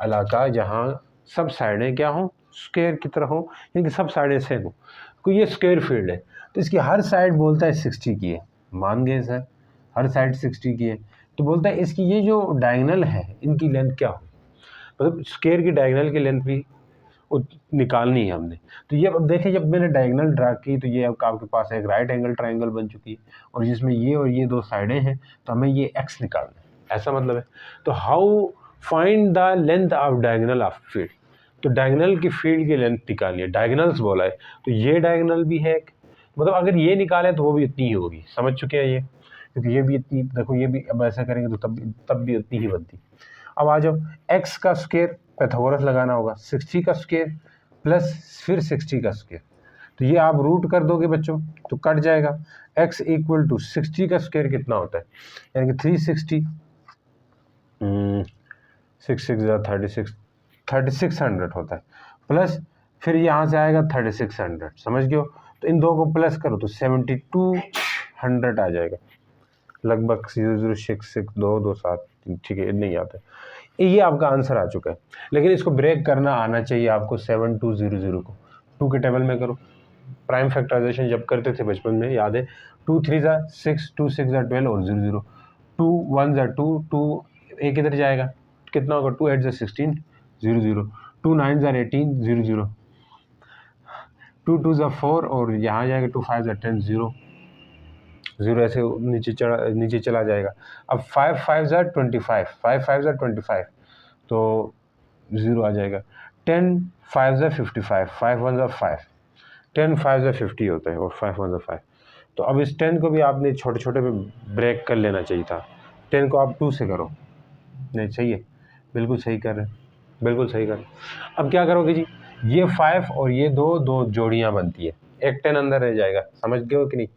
इलाका जहाँ सब साइडें क्या हों, स्क्वायर की तरह हो, यानी कि सब साइडें सेम हो, कोई ये स्क्वायर फील्ड है। तो इसकी हर साइड बोलता है 60 की है, मान गए सर, हर साइड 60 की है। तो बोलता है इसकी ये जो डायगोनल है इनकी लेंथ क्या हो, मतलब स्क्वायर की डायगोनल की लेंथ भी निकालनी है हमने। तो ये अब देखें, जब मैंने डायगोनल ड्रा की तो ये अब आपके पास एक राइट एंगल ट्रायंगल बन चुकी है और जिसमें ये और ये 2 साइडें हैं, तो हमें ये x निकालना है, ऐसा मतलब है। तो how find the length of diagonal of field, तो डायगोनल की फील्ड की लेंथ निकालनी है। डायगोनल्स बोला है तो ये डायगोनल भी है, मतलब अगर ये निकाले तो वो भी इतनी ही होगी, समझ चुके हैं ये, क्योंकि ये भी इतनी, देखो ये भी अब ऐसा करेंगे तो तब भी उतनी ही बनती। अब आ जाओ, x का स्क्वायर पैथागोरस लगाना होगा, 60 का स्क्वायर प्लस फिर 60 का स्क्वायर, तो ये आप रूट कर दोगे बच्चों तो कट जाएगा। x इक्वल टू 60 का स्क्वायर कितना होता है, यानी कि 360, 6 6 3600 होता है, प्लस फिर यहाँ से आएगा 3600, समझ गए हो। तो इन दो को प्लस करो तो 7200 आ जाएगा, लगभग 0066227, ठीक है, नहीं आता है। ये आपका आंसर आ चुका है, लेकिन इसको ब्रेक करना आना चाहिए आपको। 7200 को 2 के टेबल में करो। प्राइम फैक्टराइजेशन जब करते थे बचपन में, याद है, 2 3 ज़ा 6, 2 6 ज़ा 12 और 0 0, 2 1 ज़ा 2, 2 एक इधर जाएगा, कितना होगा, 2 8 ज़ा 16 0 0, 2 9 ज़ा 18 0 0, 2 2 ज़ा 4 और यहाँ जाएगा 2 5 ज़ा 10 0 0, ऐसे नीचे चला जाएगा। अब 5 5 ज़ा 25, 5 5 ज़ा 25 तो 0 आ जाएगा। 10 5 ज़ा 55, 5 1 ज़ा 5, 10 5 ज़ा 50 होता है और 5 1 ज़ा 5। तो अब इस 10 को भी आपने छोटे छोटे पे ब्रेक कर लेना चाहिए था। 10 को आप 2 से करो, नहीं सही है, बिल्कुल सही कर रहे हैं, बिल्कुल सही कर रहे हैं। अब क्या करोगे जी, ये 5 और ये दो जोड़ियाँ बनती है, एक 10 अंदर रह जाएगा, समझ गए हो कि नहीं,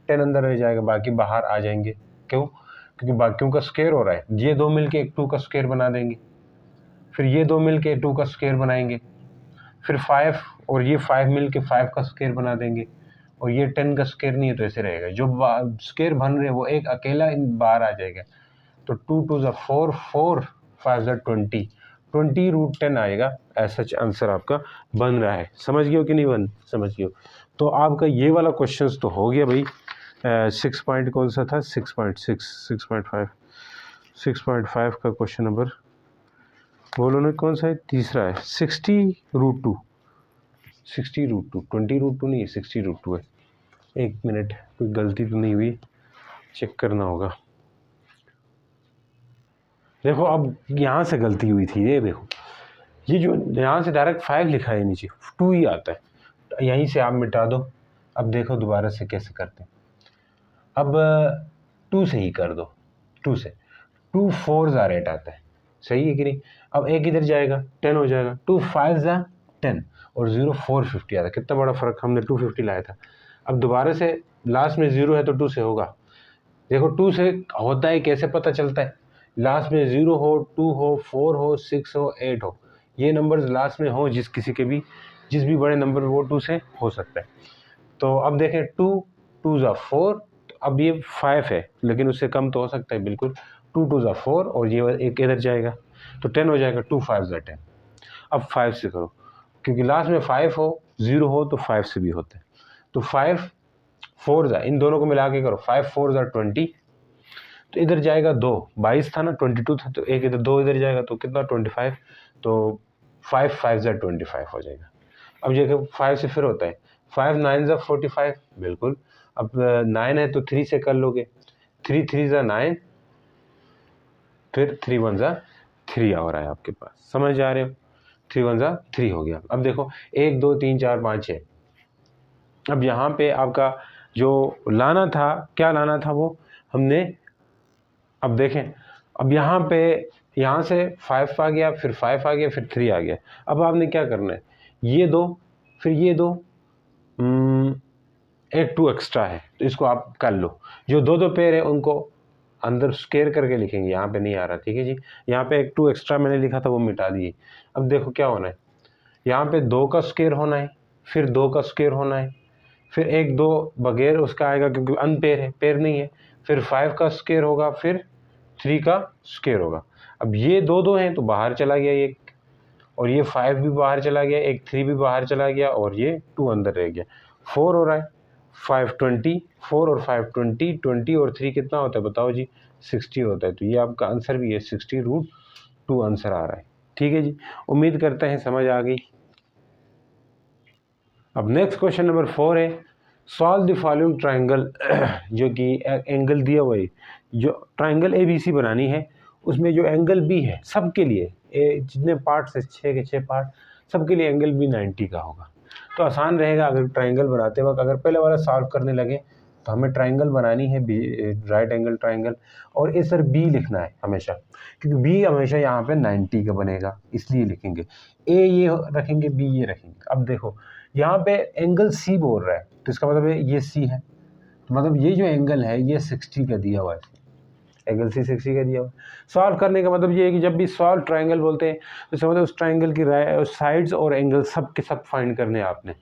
10 अंदर रह जाएगा, बाकी बाहर आ जाएंगे। क्यों, क्योंकि बाकियों का स्क्वायर हो रहा है। ये दो मिलके एक 2 का स्क्वायर बना देंगे, फिर ये दो मिलके 2 का स्क्वायर बनाएंगे, फिर 5 और ये 5 मिलके 5 का स्क्वायर बना देंगे, और ये 10 का स्क्वायर नहीं है तो ऐसे रहेगा। जो स्क्वायर बन रहे हैं वो एक अकेला बाहर आ जाएगा। तो 2 2 ज़ा 4, 4 5 ज़ा 20, 20√10 आएगा। ऐसा आंसर आपका बन रहा है, समझ गए हो कि नहीं समझ गए हो। तो आपका ये वाला क्वेश्चंस तो हो गया भाई। 6 पॉइंट कौन सा था, 6.6 6.5 6.5 का क्वेश्चन नंबर बोलो ना कौन सा है, तीसरा है। 60√2, 60√2, 20√2 नहीं है, 60√2 है। एक मिनट, कोई गलती तो नहीं हुई, चेक करना होगा। देखो अब यहाँ से गलती हुई थी, ये देखो, ये जो यहाँ से डायरेक्ट 5 लिखा है, नीचे 2 ही आता है, तो यहीं से आप मिटा दो। अब देखो दोबारा से कैसे करते हैं। अब 2 से ही कर दो, 2 से 2 4 ज़ा 8 आता है, सही है कि नहीं। अब एक इधर जाएगा, 10 हो जाएगा, 2 5 ज़ा 10 और 0 4 50 आता है। कितना बड़ा फ़र्क, हमने 250 लाया था। अब दोबारा से लास्ट में 0 है तो 2 से होगा। देखो 2 से होता है, कैसे पता चलता है, लास्ट में 0 हो, 2 हो, 4 हो, 6 हो, 8 हो, ये नंबर्स लास्ट में हो जिस भी बड़े नंबर वो 2 से हो सकता है। तो अब देखें 2 2 ज़ा 4, तो अब ये 5 है लेकिन उससे कम तो हो सकता है, बिल्कुल 2 2 ज़ा 4 और ये एक इधर जाएगा तो 10 हो जाएगा, 2 5 ज़ा 10। अब 5 से करो, क्योंकि लास्ट में 5 हो, 0 हो तो 5 से भी होता है। तो 5 4 ज़ा, इन दोनों को मिला के करो, 5 4 ज़ा 20, तो इधर जाएगा 2, 22 था ना, 22 था, तो एक इधर 2 इधर जाएगा तो कितना 25, तो 5 5 ज़ा 25 हो जाएगा। अब देखो 5 से फिर होता है, 5 9 ज़ा 45, बिल्कुल। अब 9 है तो 3 से कर लोगे, 3 3 ज़ा 9 फिर 3 वन ज़ा 3 आ रहा है आपके पास, समझ जा रहे हो, 3 वन ज़ा 3 हो गया। अब देखो 1 2 3 4 5 6, अब यहाँ पे आपका जो लाना था, क्या लाना था वो हमने, अब देखें, अब यहाँ पे यहाँ से 5 आ गया, फिर 5 आ गया, फिर 3 आ गया। अब आपने क्या करना है, ये दो फिर ये दो, एक 2 एक्स्ट्रा है तो इसको आप कर लो, जो दो दो पेयर है उनको अंदर स्केयर करके लिखेंगे, यहाँ पे नहीं आ रहा, ठीक है जी। यहाँ पे एक 2 एक्स्ट्रा मैंने लिखा था वो मिटा दिए। अब देखो क्या होना है, यहाँ पे 2 का स्केयर होना है, फिर 2 का स्केयर होना है, फिर एक 2 बगैर उसका आएगा क्योंकि अनपेयर है, पेयर नहीं है, फिर 5 का स्केयर होगा, फिर 3 का स्केयर होगा। अब ये 2 2 हैं तो बाहर चला गया एक, और ये 5 भी बाहर चला गया, एक 3 भी बाहर चला गया, और ये 2 अंदर रह गया, 4 हो रहा है। 5 20, 4 और 5 20, 20 और 3 कितना होता है बताओ जी, 60 होता है। तो ये आपका आंसर भी है, 60√2 आंसर आ रहा है, ठीक है जी। उम्मीद करते हैं समझ आ गई। अब नेक्स्ट क्वेश्चन नंबर 4 है, सॉल्व द फॉलोइंग ट्राइंगल, जो कि एंगल दिया हुआ है, जो ट्राइंगल ABC बनानी है, उसमें जो एंगल B है सबके लिए, जितने पार्ट्स है 6 के 6 पार्ट, सबके लिए एंगल B 90 का होगा। तो आसान रहेगा अगर ट्राइंगल बनाते वक्त, अगर पहले वाला सॉल्व करने लगे तो हमें ट्राइंगल बनानी है राइट एंगल ट्राइंगल, और इस सर B लिखना है हमेशा, क्योंकि B हमेशा यहाँ पे 90 का बनेगा, इसलिए लिखेंगे। A ये रखेंगे, B ये रखेंगे। अब देखो यहाँ पे एंगल C बोल रहा है, तो इसका मतलब है ये C है, तो मतलब ये जो एंगल है ये 60 का दिया हुआ है, एंगल C 60 का दिया हुआ है। सॉल्व करने का मतलब ये है कि जब भी सॉल्व ट्राइंगल बोलते हैं तो समझ उस ट्राइंगल की साइड्स और एंगल सब के सब फाइंड करने हैं आपने।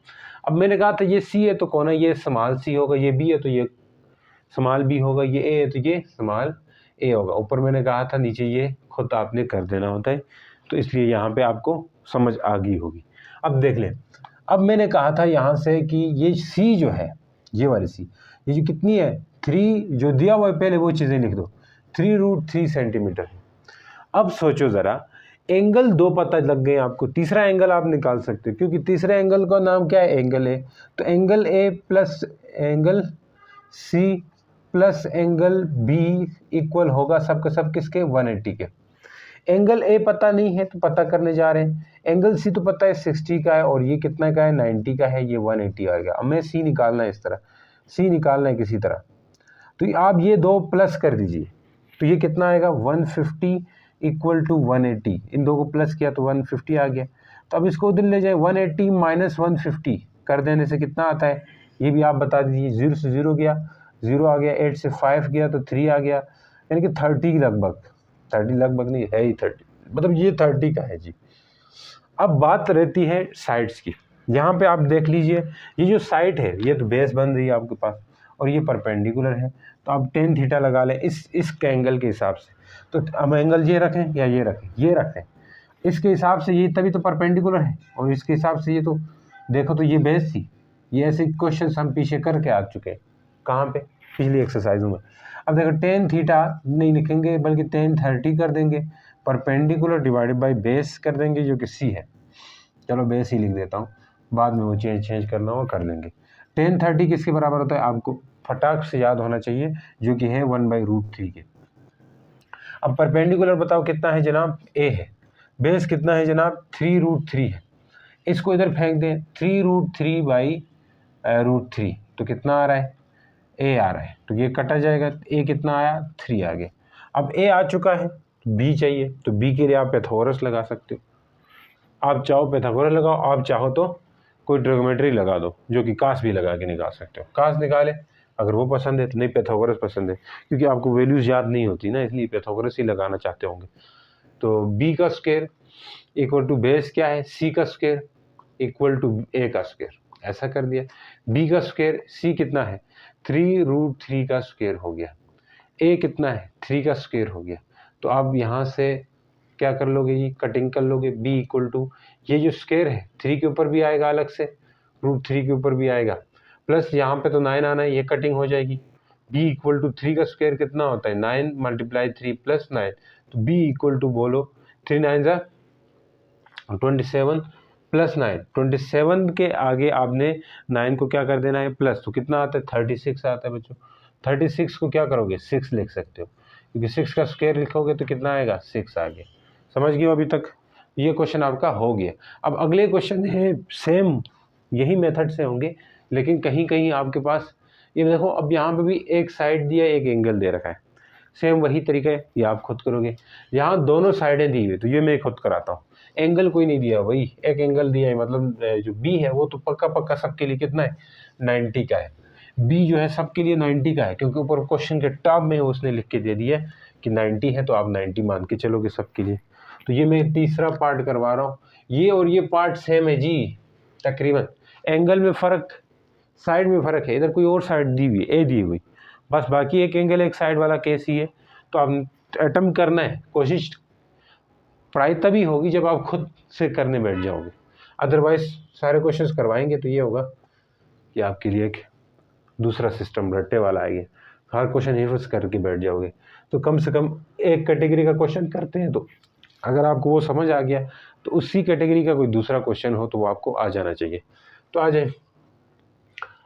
अब मैंने कहा था ये C है तो कौन है, ये स्मॉल C होगा, ये B है तो ये स्मॉल B होगा, ये A है तो ये स्मॉल A होगा। ऊपर मैंने कहा था, नीचे ये खुद आपने कर देना होता है, तो इसलिए यहाँ पे आपको समझ आ गई होगी। अब देख लें, अब मैंने कहा था यहाँ से कि ये C जो है, ये वाली C, ये जो कितनी है 3, जो दिया हुआ है पहले वो चीज़ें लिख दो, 3√3 सेंटीमीटर है। अब सोचो ज़रा, एंगल 2 पता लग गए आपको, तीसरा एंगल आप निकाल सकते हो, क्योंकि तीसरे एंगल का नाम क्या है, एंगल A। तो angle A plus angle C plus angle B equal होगा सब का सब किसके, 180 के। एंगल A पता नहीं है तो पता करने जा रहे हैं, एंगल C तो पता है 60 का है, और ये कितना का है 90 का है, ये 180 आ गया। अब हमें C निकालना है, इस तरह C निकालना है किसी तरह, तो आप ये 2 प्लस कर दीजिए, तो ये कितना आएगा 150 इक्वल टू 180, इन दो को प्लस किया तो 150 आ गया। तो अब इसको उधर ले जाए, 180 माइनस 150 कर देने से कितना आता है, ये भी आप बता दीजिए। 0 से 0 गया, 0 आ गया, 8 से 5 गया तो 3 आ गया, यानी कि 30 लगभग, 30 लगभग नहीं है ही 30, मतलब ये 30 का है जी। अब बात रहती है साइड्स की, यहाँ पे आप देख लीजिए, ये जो साइड है ये तो बेस बन रही है आपके पास, और ये परपेंडिकुलर है, तो आप टेन थीटा लगा लें इस एंगल के हिसाब से। तो अब एंगल ये रखें या ये रखें, ये रखें, इसके हिसाब से ये तभी तो परपेंडिकुलर है, और इसके हिसाब से ये तो देखो तो ये बेस थी। ये ऐसे क्वेश्चन हम पीछे करके आ चुके हैं, कहाँ पे, पिछली एक्सरसाइजों में। अब देखो टेन थीटा नहीं लिखेंगे बल्कि टेन 30 कर देंगे, परपेंडिकुलर डिवाइडेड बाई बेस कर देंगे जो कि C है। चलो बेस ही लिख देता हूँ, बाद में वो चेंज करना हो कर लेंगे। टेन 30 किसके बराबर होता है, आपको फटाक से याद होना चाहिए, जो कि है 1/√3 के। अब परपेंडिकुलर बताओ कितना है जनाब, A है, बेस कितना है जनाब 3√3 है, इसको इधर फेंक दें 3√3/√3, तो कितना आ रहा है, A आ रहा है, तो ये कटा जाएगा, A कितना आया 3 आ गया। अब A आ चुका है, B चाहिए, तो B के लिए आप पैथागोरस लगा सकते हो, आप चाहो पैथागोरस लगाओ, आप चाहो तो कोई ट्रिग्नोमेट्री लगा दो, जो कि कास भी लगा के निकाल सकते हो, कास निकाले अगर वो पसंद है, तो नहीं पैथागोरस पसंद है, क्योंकि आपको वैल्यूज याद नहीं होती ना, इसलिए पैथागोरस ही लगाना चाहते होंगे। तो B का स्क्वायर इक्वल टू बेस क्या है, C का स्क्वायर इक्वल टू A का स्क्वायर, ऐसा कर दिया। B का स्क्वायर, C कितना है 3√3 का स्क्वायर हो गया, A कितना है 3 का स्क्वायर हो गया। तो आप यहाँ से क्या कर लोगे जी, कटिंग कर लोगे, B इक्वल टू ये जो स्क्वायर है 3 के ऊपर भी आएगा अलग से, √3 के ऊपर भी आएगा, प्लस यहाँ पे तो 9 आना है, ये कटिंग हो जाएगी। B इक्वल टू 3 का स्क्वायर कितना होता है 9 × 3 + 9, तो B इक्वल टू बोलो 3 9 27 + 9, 27 के आगे आपने 9 को क्या कर देना है प्लस, तो कितना आता है 36 आता है बच्चों। 36 को क्या करोगे 6 लिख सकते हो, क्योंकि 6 का स्क्वायर लिखोगे तो कितना आएगा 6 आ गया। समझ गए अभी तक? ये क्वेश्चन आपका हो गया। अब अगले क्वेश्चन है सेम यही मेथड से होंगे, लेकिन कहीं कहीं आपके पास ये देखो, अब यहाँ पे भी एक साइड दिया एक एंगल दे रखा है, सेम वही तरीका है, ये आप खुद करोगे। यहाँ दोनों साइडें दी हुई तो ये मैं खुद कराता हूँ। एंगल कोई नहीं दिया, वही एक एंगल दिया है, मतलब जो बी है वो तो पक्का पक्का सबके लिए कितना है 90 का है। बी जो है सबके लिए 90 का है, क्योंकि ऊपर क्वेश्चन के टॉप में उसने लिख के दे दिया कि 90 है, तो आप 90 मान के चलोगे सबके लिए। तो ये मैं तीसरा पार्ट करवा रहा हूँ। ये और ये पार्ट सेम है जी, तकरीबन एंगल में फ़र्क, साइड में फ़र्क है, इधर कोई और साइड दी हुई ए दी हुई, बस बाकी एक एंगल एक साइड वाला केस ही है। तो आप अटेम्प्ट करना है, कोशिश पढ़ाई तभी होगी जब आप खुद से करने बैठ जाओगे, अदरवाइज सारे क्वेश्चंस करवाएंगे तो ये होगा कि आपके लिए एक दूसरा सिस्टम रट्टे वाला आएगा, हर क्वेश्चन हिफ्ज करके बैठ जाओगे। तो कम से कम एक कैटेगरी का क्वेश्चन करते हैं, तो अगर आपको वो समझ आ गया तो उसी कैटेगरी का कोई दूसरा क्वेश्चन हो तो वो आपको आ जाना चाहिए। तो आ जाए।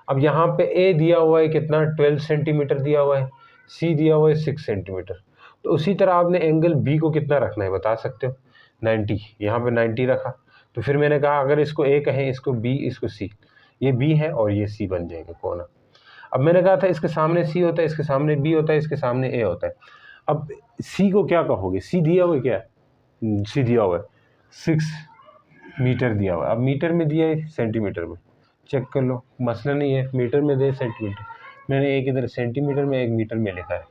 अब यहाँ पे ए दिया हुआ है कितना 12 सेंटीमीटर दिया हुआ है, सी दिया हुआ है 6 सेंटीमीटर। तो उसी तरह आपने एंगल बी को कितना रखना है बता सकते हो, 90। यहाँ पे 90 रखा, तो फिर मैंने कहा अगर इसको ए कहें, इसको बी, इसको सी, ये बी है और ये सी बन जाएगा कोना। अब मैंने कहा था इसके सामने सी होता है, इसके सामने बी होता है, इसके सामने ए होता है। अब सी को क्या कहोगे, सी दिया हुआ है क्या, सी दिया हुआ है 6 मीटर दिया हुआ है। अब मीटर में दिया है सेंटीमीटर में, चेक कर लो, मसला नहीं है, मीटर में दे सेंटीमीटर, मैंने एक इधर सेंटीमीटर में एक मीटर में लिखा है,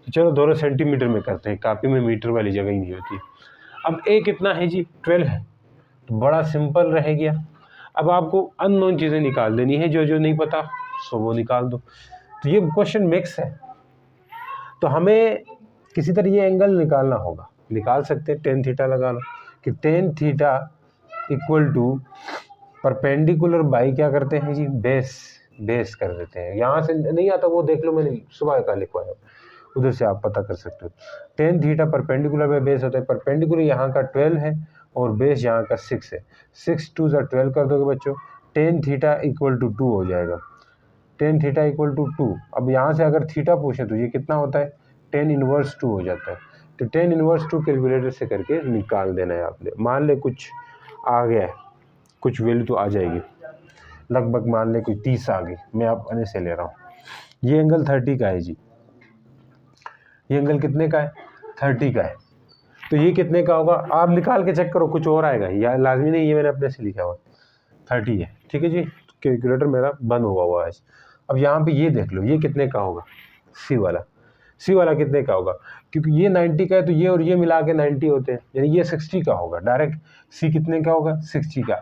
तो चलो दोनों सेंटीमीटर में करते हैं, कापी में मीटर वाली जगह ही नहीं होती। अब ए कितना है जी 12 है, तो बड़ा सिंपल रह गया। अब आपको अननोन चीज़ें निकाल देनी है, जो जो नहीं पता सो वो निकाल दो। तो ये क्वेश्चन मिक्स है, तो हमें किसी तरह ये एंगल निकालना होगा, निकाल सकते हैं, टेन थीटा लगा लो कि tan theta equal to perpendicular by क्या करते हैं जी बेस कर देते हैं। यहाँ से नहीं आता वो देख लो, मैंने सुबह का लिखवाया, उधर से आप पता कर सकते हो। Tan theta perpendicular by base होता है, परपेंडिकुलर यहाँ का 12 है और बेस यहाँ का 6 है, 6 2 12 कर दोगे बच्चों, टेन थीटा इक्वल टू 2 हो जाएगा, टेन थीटा इक्वल टू 2। अब यहाँ से अगर थीटा पूछे तो ये कितना होता है, टेन इनवर्स 2 हो जाता है। तो टेन इनवर्स 2 कैलकुलेटर से करके निकाल देना है आपने। मान ले कुछ आ गया है, कुछ वैल्यू तो आ जाएगी, लगभग मान ले कोई 30 आ गई, मैं अपने से ले रहा हूँ। ये एंगल 30 का है जी, ये एंगल कितने का है 30 का है, तो ये कितने का होगा आप निकाल के चेक करो, कुछ और आएगा या लाजमी नहीं, ये मैंने अपने से लिखा हुआ 30 है, ठीक है जी। कैलकुलेटर मेरा बंद हुआ है। अब यहाँ पे ये देख लो, ये कितने का होगा सी वाला कितने का होगा, क्योंकि ये 90 का है तो ये और ये मिला के 90 होते हैं, यानी ये 60 का होगा डायरेक्ट। सी कितने का होगा 60 का,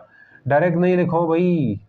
डायरेक्ट नहीं लिखो भाई,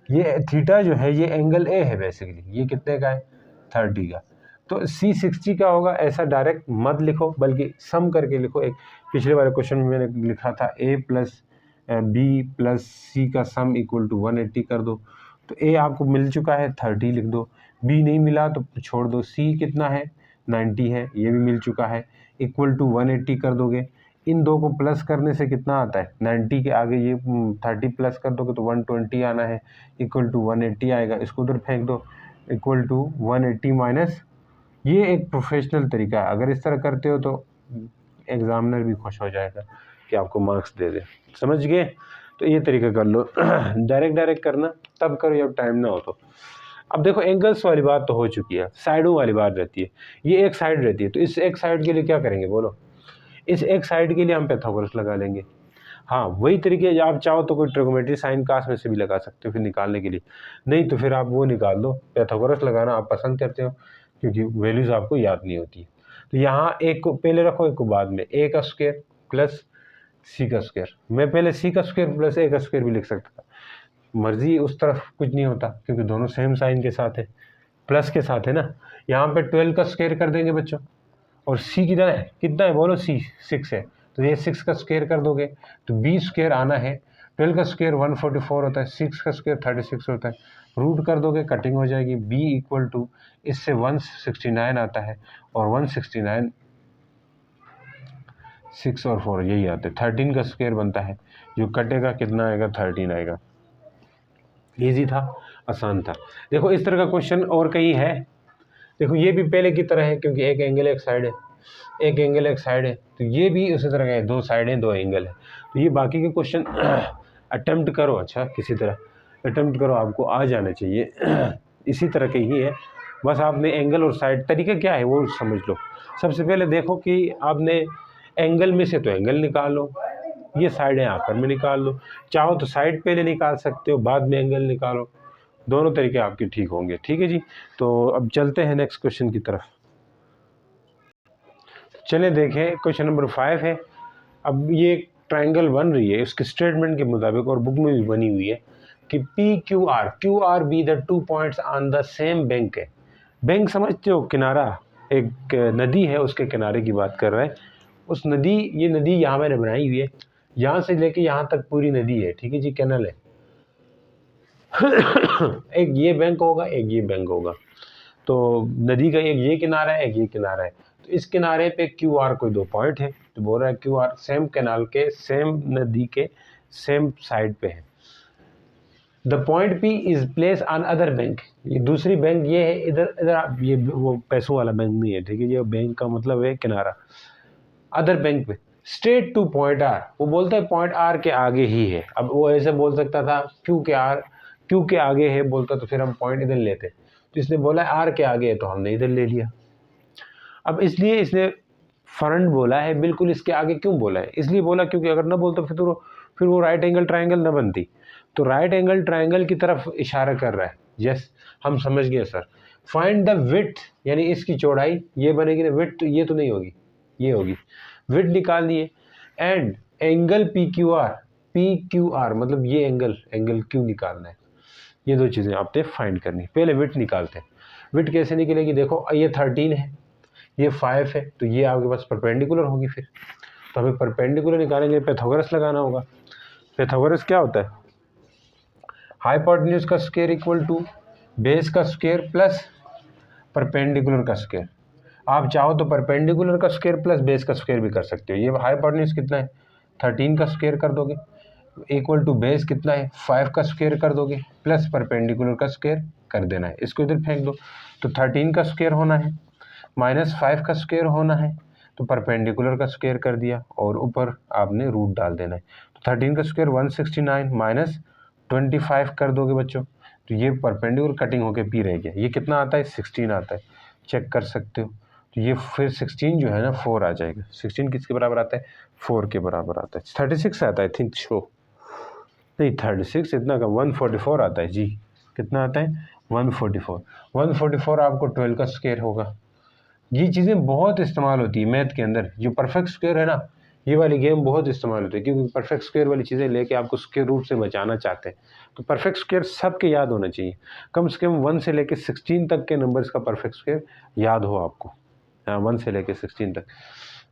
ये थीटा जो है ये एंगल ए है बेसिकली, ये कितने का है 30 का, तो सी 60 का होगा, ऐसा डायरेक्ट मत लिखो बल्कि सम करके लिखो। एक पिछले वाले क्वेश्चन में मैंने लिखा था ए प्लस बी प्लस सी का सम इक्वल टू 180 कर दो, तो ए आपको मिल चुका है 30 लिख दो, बी नहीं मिला तो छोड़ दो, सी कितना है 90 है, ये भी मिल चुका है, इक्वल टू 180 कर दोगे। इन दो को प्लस करने से कितना आता है 90 के आगे ये 30 प्लस कर दोगे तो 120 आना है, इक्वल टू 180 आएगा, इसको उधर फेंक दो, इक्वल टू 180 माइनस। ये एक प्रोफेशनल तरीका है, अगर इस तरह करते हो तो एग्जामिनर भी खुश हो जाएगा कि आपको मार्क्स दे दे, समझ गए। तो ये तरीका कर लो, डायरेक्ट करना तब करो जब टाइम ना हो तो। अब देखो एंगल्स वाली बात तो हो चुकी है, साइडों वाली बात रहती है, ये एक साइड रहती है, तो इस एक साइड के लिए क्या करेंगे बोलो, इस एक साइड के लिए हम पाइथागोरस लगा लेंगे। हाँ वही तरीके, आप चाहो तो कोई ट्रिग्नोमेट्री साइन कास में से भी लगा सकते हो फिर निकालने के लिए, नहीं तो फिर आप वो निकाल दो, पाइथागोरस लगाना आप पसंद करते हो क्योंकि वैल्यूज़ आपको याद नहीं होती है। तो यहाँ एक को पहले रखो, एक को बाद में, ए का स्क्वायर प्लस सी का स्क्वायर, मैं पहले सी का स्क्वायर प्लस ए का स्क्वायर भी लिख सकता था, मर्जी उस तरफ कुछ नहीं होता क्योंकि दोनों सेम साइन के साथ है, प्लस के साथ है ना। यहाँ पे 12 का स्क्वायर कर देंगे बच्चों, और सी कितना है बोलो, सी 6 है, तो ये 6 का स्क्वायर कर दोगे तो बी स्क्वायर आना है, 12 का स्क्वायर 144 होता है, 6 का स्क्वायर 36 होता है, रूट कर दोगे कटिंग हो जाएगी, बी इक्वल टू इससे 169 आता है, और 169 6 और 4 यही आते हैं, 13 का स्क्वायर बनता है, जो कटेगा कितना आएगा 13 आएगा। इजी था, आसान था। देखो इस तरह का क्वेश्चन और कहीं है देखो ये भी पहले की तरह है, क्योंकि एक एंगल एक साइड है, एक एंगल एक साइड है, तो ये भी उसी तरह का है, दो साइड हैं दो एंगल है। तो ये बाकी के क्वेश्चन अटेम्प्ट करो, अच्छा किसी तरह अटेम्प्ट करो, आपको आ जाना चाहिए। इसी तरह के ही है, बस आपने एंगल और साइड तरीका क्या है वो समझ लो। सबसे पहले देखो कि आपने एंगल में से तो एंगल निकाल लो, ये साइड है आकर में निकाल लो, चाहो तो साइड पहले निकाल सकते हो बाद में एंगल निकालो, दोनों तरीके आपके ठीक होंगे। ठीक है जी, तो अब चलते हैं नेक्स्ट क्वेश्चन की तरफ। चले देखें, क्वेश्चन नंबर 5 है। अब ये ट्रायंगल बन रही है उसके स्टेटमेंट के मुताबिक, और बुक में भी बनी हुई है कि Q R be the 2 points on the same bank है। बैंक समझते हो, किनारा, एक नदी है उसके किनारे की बात कर रहा है। उस नदी, ये नदी यहाँ मैंने बनाई हुई है, यहाँ से लेके यहाँ तक पूरी नदी है, ठीक है जी, कैनल है। एक ये बैंक होगा एक ये बैंक होगा, तो नदी का एक ये किनारा है एक ये किनारा है, तो इस किनारे पे क्यू आर कोई 2 पॉइंट है, तो बोल रहा है क्यू आर सेम कैनाल के सेम नदी के सेम साइड पे है। The point P is place on other bank, ये दूसरी बैंक ये है, इधर इधर ये वो पैसों वाला बैंक नहीं है, ठीक है, ये बैंक का मतलब है किनारा, अदर बैंक पे। स्ट्रेट टू पॉइंट आर, वो बोलता है पॉइंट आर के आगे ही है। अब वो ऐसे बोल सकता था क्यू के आगे है बोलता, तो फिर हम पॉइंट इधर लेते, तो इसने बोला आर के आगे है तो हमने इधर ले लिया। अब इसलिए इसने फ्रंट बोला है, बिल्कुल इसके आगे क्यों बोला है, इसलिए बोला क्योंकि अगर ना बोलता फिर वो राइट एंगल ट्रायंगल ना बनती, तो राइट एंगल ट्रायंगल की तरफ इशारा कर रहा है। यस, हम समझ गए सर। फाइंड द विड्थ, यानी इसकी चौड़ाई, ये बनेगी ना विड्थ, ये तो नहीं होगी, ये होगी, विड्थ निकालनी है। And angle P Q R मतलब ये एंगल क्यू निकालना है। ये दो चीज़ें आपने फाइंड करनी। पहले विड्थ निकालते हैं। विड्थ कैसे निकलेगी, देखो ये 13 है, ये 5 है, तो ये आपके पास परपेंडिकुलर होगी। फिर तो हमें परपेंडिकुलर निकालेंगे, पैथागोरस लगाना होगा। पैथागोरस क्या होता है, हाइपोटेन्यूज का स्क्वायर इक्वल टू बेस का स्क्वायर प्लस परपेंडिकुलर का स्क्वायर। आप चाहो तो परपेंडिकुलर का स्क्वायर प्लस बेस का स्क्वायर भी कर सकते हो। ये हाइपोटेन्यूज कितना है 13 का स्क्वायर कर दोगे, इक्वल टू बेस कितना है 5 का स्क्वायर कर दोगे, प्लस परपेंडिकुलर का स्क्वायर कर देना है, इसको इधर फेंक दो। तो 13 का स्क्वायर होना है माइनस 5 का स्क्वायर होना है, तो परपेंडिकुलर का स्क्वायर कर दिया और ऊपर आपने रूट डाल देना है। तो 13 का स्क्वायर 169 माइनस 25 कर दोगे बच्चों, तो ये परपेंडिकुलर कटिंग होके पी रह गया, ये कितना आता है 16 आता है, चेक कर सकते हो। तो ये फिर 16 जो है ना 4 आ जाएगा। 16 किसके बराबर आता है 4 के बराबर आता है। 36 आता है, आई थिंक शो नहीं 36 इतना का 144 आता है जी। कितना आता है 144। 144 आपको 12 का स्क्वायर होगा। ये चीज़ें बहुत इस्तेमाल होती है मैथ के अंदर, जो परफेक्ट स्क्वायर है ना, ये वाली गेम बहुत इस्तेमाल होती है, क्योंकि परफेक्ट स्क्वायर वाली चीज़ें लेके आपको स्क्वायर रूट से बचाना चाहते हैं। तो परफेक्ट स्क्वायर सबके याद होना चाहिए, कम से कम 1 से लेके 16 तक के नंबर्स का परफेक्ट स्क्वायर याद हो आपको। हाँ 1 से लेके 16 तक।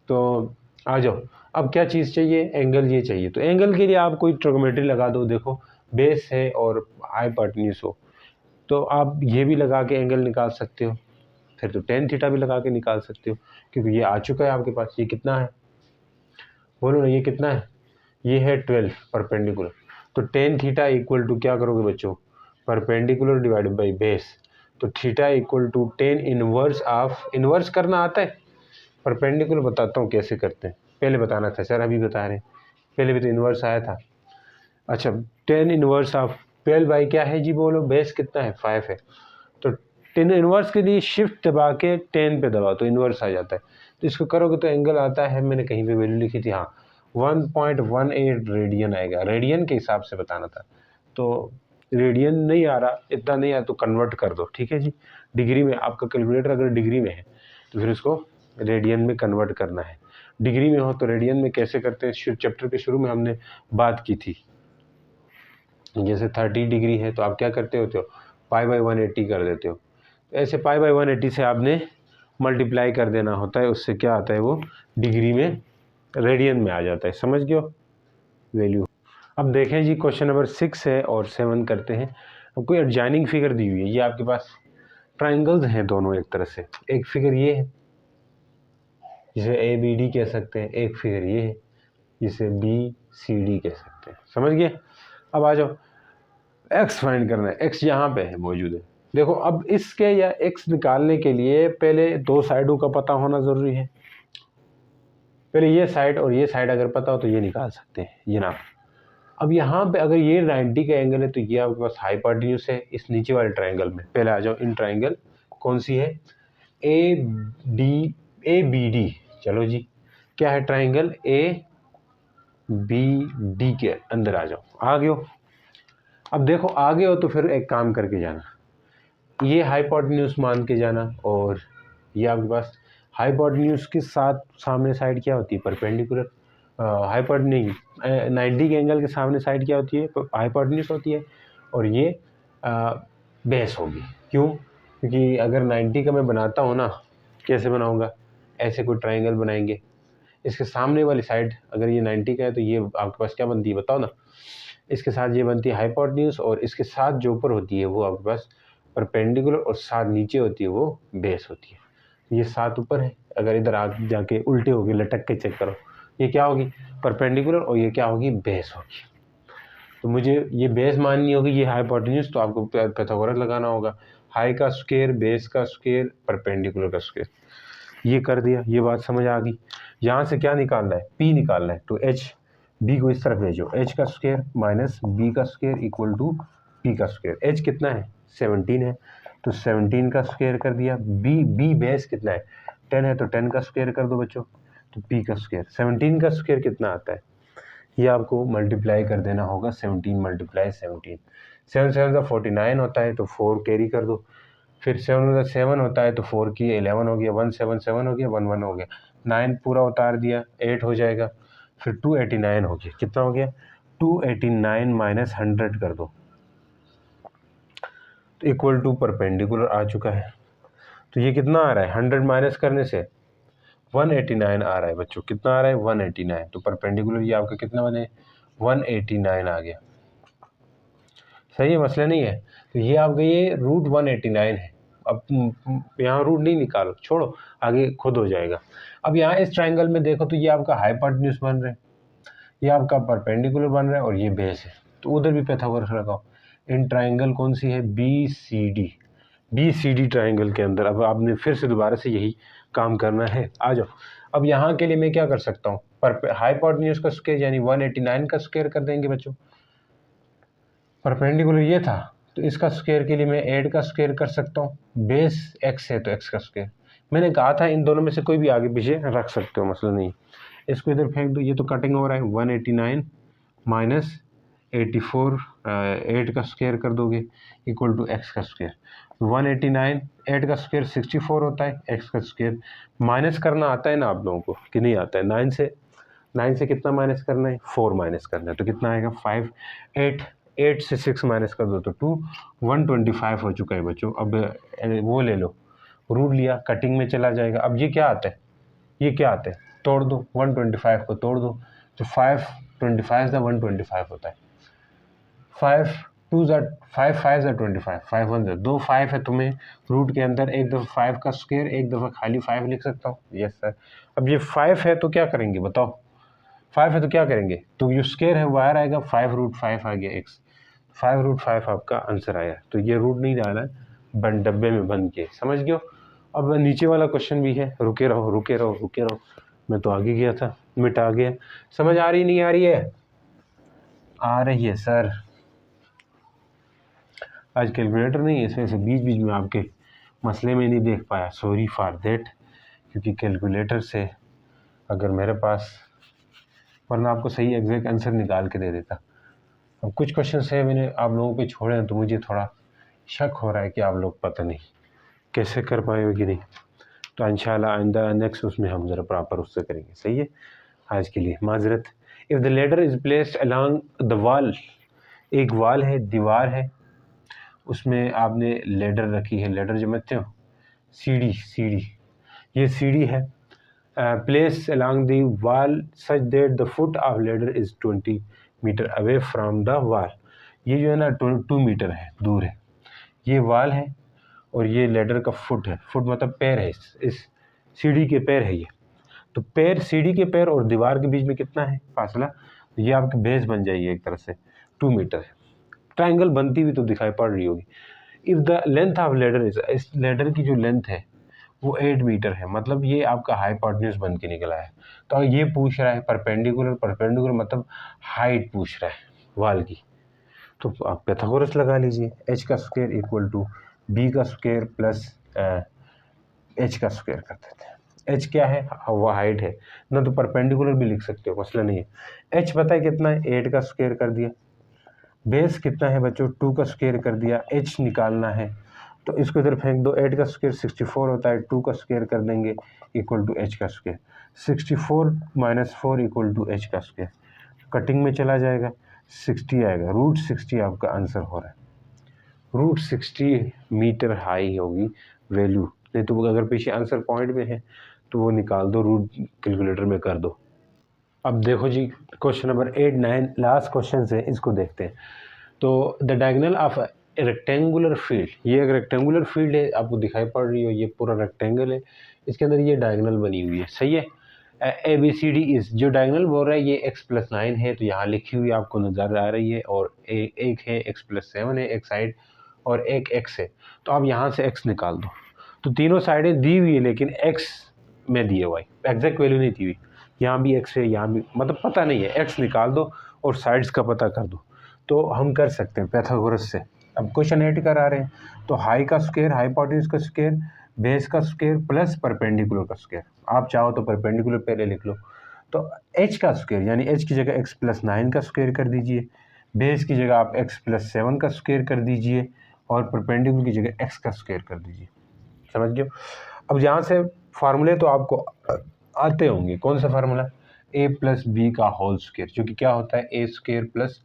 तो आ जाओ, अब क्या चीज़ चाहिए, एंगल ये चाहिए। तो एंगल के लिए आप कोई ट्रिग्नोमेट्री लगा दो। देखो बेस है और हाइपोटेन्यूज हो, तो आप ये भी लगा के एंगल निकाल सकते हो। फिर तो टेन थीटा भी लगा के निकाल सकते हो, क्योंकि ये आ चुका है आपके पास। ये कितना है बोलो ना, ये कितना है, ये है 12 परपेंडिकुलर। तो टेन थीटा इक्वल टू क्या करोगे बच्चों, परपेंडिकुलर डिवाइडेड बाई बेस। तो theta equal to 10 inverse of, inverse करना आता है, परपेंडिकुलर बताता हूँ कैसे करते हैं, पहले बताना था सर, अभी बता रहे हैं, पहले भी तो इनवर्स आया था। अच्छा 10 इनवर्स ऑफ 12 बाई क्या है जी बोलो, बेस कितना है 5 है। तो 10 इनवर्स के लिए शिफ्ट दबा के 10 पे दबाओ तो इनवर्स आ जाता है। तो इसको करोगे तो एंगल आता है, मैंने कहीं पे वैल्यू लिखी थी, हाँ 1.18 रेडियन आएगा, रेडियन के हिसाब से बताना था। तो रेडियन नहीं आ रहा, इतना नहीं आया तो कन्वर्ट कर दो, ठीक है जी। डिग्री में आपका कैलकुलेटर अगर डिग्री में है तो फिर उसको रेडियन में कन्वर्ट करना है। डिग्री में हो तो रेडियन में कैसे करते हैं, चैप्टर के शुरू में हमने बात की थी। जैसे 30 डिग्री है तो आप क्या करते होते हो, पाई बाई 180 कर देते हो। ऐसे पाई बाई 180 से आपने मल्टीप्लाई कर देना होता है, उससे क्या आता है वो डिग्री में रेडियन में आ जाता है। समझ गए हो वैल्यू। अब देखें जी क्वेश्चन नंबर 6 है और 7 करते हैं। अब कोई एडजॉइनिंग फिगर दी हुई है, ये आपके पास ट्राइंगल्स हैं दोनों एक तरह से। एक फिगर ये है जिसे ए बी डी कह सकते हैं, एक फिगर ये है जिसे बी सी डी कह सकते हैं। समझ गए। अब आ जाओ, एक्स फाइंड करना है, एक्स यहाँ पे है मौजूद है, देखो अब इसके या x निकालने के लिए पहले दो साइडों का पता होना ज़रूरी है। पहले ये साइड और ये साइड अगर पता हो तो ये निकाल सकते हैं, ये ना। अब यहाँ पे अगर ये 90 का एंगल है तो ये आपके पास हाइपोटेन्यूज है इस नीचे वाले ट्रायंगल में। पहले आ जाओ, इन ट्रायंगल कौन सी है, ABD। चलो जी, क्या है ट्रायंगल ABD के अंदर आ जाओ। आ गए हो? अब देखो आ गए हो तो फिर एक काम करके जाना, ये हाइपोटेन्यूज मान के जाना, और ये आपके पास हाइपोटेन्यूज के साथ सामने साइड क्या होती है, परपेंडिकुलर। नहीं, 90 के एंगल के सामने साइड क्या होती है, हाइपोटेन्यूज होती है, और ये बेस होगी। क्यों? क्योंकि अगर 90 का मैं बनाता हूँ ना, कैसे बनाऊंगा, ऐसे कोई ट्रायंगल बनाएंगे, इसके सामने वाली साइड अगर ये 90 का है तो ये आपके पास क्या बनती है बताओ ना, इसके साथ ये बनती है हाइपोटेन्यूज, और इसके साथ जो ऊपर होती है वो आपके पास परपेंडिकुलर, और साथ नीचे होती है वो बेस होती है। ये साथ ऊपर है, अगर इधर आगे जाके उल्टे होगी लटक के चेक करो, ये क्या होगी, परपेंडिकुलर, और ये क्या होगी, बेस होगी। तो मुझे ये बेस माननी होगी, ये हाइपोटेन्यूज, तो आपको पाइथागोरस लगाना होगा, हाई का स्क्वायर, बेस का स्क्वायर, परपेंडिकुलर का स्क्वायर। ये कर दिया, ये बात समझ आ गई। यहाँ से क्या निकालना है, P निकालना है, तो H B को इस तरफ भेजो, H का स्क्वायर माइनस B का स्क्वायर इक्वल टू P का स्क्वायर। H कितना है, 17 है, तो 17 का स्क्वायर कर दिया। B बेस कितना है, 10 है, तो 10 का स्क्वायर कर दो बच्चों, तो P का स्क्वायर। 17 का स्क्वायर कितना आता है, ये आपको मल्टीप्लाई कर देना होगा, 17 मल्टीप्लाई 17, 7 7 का 49 होता है, तो 4 कैरी कर दो, फिर 7 7 होता है, तो 4 की 11 हो गया, 1 7 7 हो गया, 1 1 हो गया, 9 पूरा उतार दिया, 8 हो जाएगा, फिर 289 हो गया, कितना हो गया, 289 माइनस 100 कर दो, तो इक्वल टू परपेंडिकुलर आ चुका है। तो ये कितना आ रहा है, 100 माइनस करने से 189 आ रहा है बच्चों, कितना आ रहा है, 189, तो परपेंडिकुलर ये आपका कितना बने, 189 आ गया। सही है, मसला नहीं है। तो ये आपका ये रूट 189 है। अब यहाँ रूट नहीं निकालो, छोड़ो, आगे खुद हो जाएगा। अब यहाँ इस ट्रायंगल में देखो तो ये आपका हाइपोटेन्यूज बन रहा है, ये आपका परपेंडिकुलर बन रहा है, और ये बेस है, तो उधर भी पाइथागोरस लगाओ। इन ट्रायंगल कौन सी है, BCD ट्रायंगल के अंदर अब आपने फिर से दोबारा से यही काम करना है। आ जाओ, अब यहाँ के लिए मैं क्या कर सकता हूँ, हाइपोटेन्यूज का स्क्वायर यानी 189 का स्क्वायर कर देंगे बच्चों। परपेंडिकुलर ये था, तो इसका स्क्वायर के लिए मैं 8 का स्क्वायर कर सकता हूँ, बेस x है तो x का स्क्वायर। मैंने कहा था इन दोनों में से कोई भी आगे पीछे रख सकते हो, मसला नहीं। इसको इधर फेंक दो, ये तो कटिंग हो रहा है, 189 माइनस 84, 8 का स्क्वायर कर दोगे इक्वल टू x का स्क्वायर। 189, 8 का स्क्वायर 64 होता है, x का स्क्वायर माइनस करना आता है ना आप लोगों को कि नहीं आता है, 9 से कितना माइनस करना है, 4 माइनस करना है, तो कितना आएगा 5, 8 से 6 माइनस कर दो तो 2, 125 हो चुका है बच्चों। अब वो ले लो, रूट लिया, कटिंग में चला जाएगा। अब ये क्या आता है, ये क्या आता है, तोड़ दो, 125 को तोड़ दो, तो 525 ज़ा 125 होता है, 5 2 ज़ा 5 5 ज़ा 25, 5 1 ज़ा 2 5 है, तुम्हें रूट के अंदर एक दफ़ा 5 का स्क्वायर, एक दफ़ा खाली 5 लिख सकता हूँ, यस सर। अब ये 5 है तो क्या करेंगे बताओ, 5 है तो क्या करेंगे, तो ये स्क्वायर है बाहर आएगा, 5√5 आ गया x, 5√5 आपका आंसर आया। तो ये रूट नहीं डालना है, डब्बे में बंद के, समझ गए हो। अब नीचे वाला क्वेश्चन भी है, रुके रहो रुके रहो रुके रहो, मैं तो आगे गया था, मिटा गया। समझ आ रही नहीं आ रही है, आ रही है सर। आज कैलकुलेटर नहीं है, इस वजह से बीच बीच में आपके मसले में नहीं देख पाया, सॉरी फॉर देट, क्योंकि कैलकुलेटर से अगर मेरे पास, वरना आपको सही एग्जैक्ट आंसर निकाल के दे देता। अब कुछ क्वेश्चन है मैंने आप लोगों पे छोड़े हैं, तो मुझे थोड़ा शक हो रहा है कि आप लोग पता नहीं कैसे कर पाए कि नहीं। तो इंशाल्लाह आइंदा नेक्स्ट उसमें हम ज़रा प्रॉपर उससे करेंगे। सही है, आज के लिए माजरत। If the ladder is placed along the wall, एक वॉल है, दीवार है, उसमें आपने लेडर रखी है, लेडर जमते हो, सीढ़ी, ये सीढ़ी है, place along the wall such that the foot of ladder is 20 meter away from the wall. ये जो है ना 2 मीटर है दूर है, ये वॉल है, और ये लेडर का फुट है, फुट मतलब पैर है, इस सीढ़ी के पैर है ये। तो पैर, सीढ़ी के पैर और दीवार के बीच में कितना है फासला, ये आपकी बेस बन जाएगी एक तरह से 2 मीटर है। ट्रायंगल बनती हुई तो दिखाई पड़ रही होगी। If the length of ladder इस लेडर की जो लेंथ है वो 8 मीटर है, मतलब ये आपका हाइपोटेन्यूज बन के निकला है। तो ये पूछ रहा है परपेंडिकुलर मतलब हाइट पूछ रहा है वाल की, तो आप पाइथागोरस लगा लीजिए। एच का स्क्वायर इक्वल टू बी का स्क्वायर प्लस एच का स्क्वायर कर देते हैं। एच क्या है, वो हाइट है ना, तो परपेंडिकुलर भी लिख सकते हो, मसला नहीं है। एच पता है कितना है, 8 का स्क्वायर कर दिया। बेस कितना है बच्चों, 2 का स्क्वायर कर दिया। एच निकालना है तो इसको इधर फेंक दो, 8 का स्क्वायर 64 होता है, 2 का स्क्वायर कर देंगे इक्वल टू एच का स्क्वायर। 64 - 4 इक्वल टू एच का स्क्वायर, कटिंग में चला जाएगा, 60 आएगा। √60 आपका आंसर हो रहा है। √60 मीटर हाई होगी वैल्यू, नहीं तो अगर पीछे आंसर पॉइंट में है तो वो निकाल दो, रूट कैलकुलेटर में कर दो। अब देखो जी, क्वेश्चन नंबर 8, 9 लास्ट क्वेश्चन है, इसको देखते हैं। तो the diagonal of rectangular field, ये एक रेक्टेंगुलर फील्ड है, आपको दिखाई पड़ रही हो, ये पूरा रेक्टेंगल है, इसके अंदर ये डायगोनल बनी हुई है, सही है। ABCD इस जो डायगोनल बोल रहा है ये x+9 है, तो यहाँ लिखी हुई आपको नज़र आ रही है, और एक है x+7 है एक साइड, और एक x है, तो आप यहाँ से x निकाल दो। तो तीनों साइडें दी हुई है लेकिन x में दिए हुआ है, एग्जैक्ट वैल्यू नहीं दी हुई, यहाँ भी x है यहाँ भी, मतलब पता नहीं है, x निकाल दो और साइड्स का पता कर दो, तो हम कर सकते हैं पाइथागोरस से। अब क्वेश्चन 8 करा रहे हैं, तो हाई का स्क्वायर, हाइपोटेन्यूज का स्क्वायर, बेस का स्क्वायर प्लस परपेंडिकुलर का स्क्वायर, आप चाहो तो परपेंडिकुलर पहले लिख लो। तो h का स्क्वायर यानी h की जगह x+9 का स्क्वायर कर दीजिए, बेस की जगह आप x+7 का स्क्वायर कर दीजिए, और परपेंडिकुलर की जगह x का स्क्वायर कर दीजिए, समझ गए। अब यहाँ से फार्मूले तो आपको आते होंगे, कौन सा फार्मूला, a+b का होल स्क्वायर, जो कि क्या होता है a² +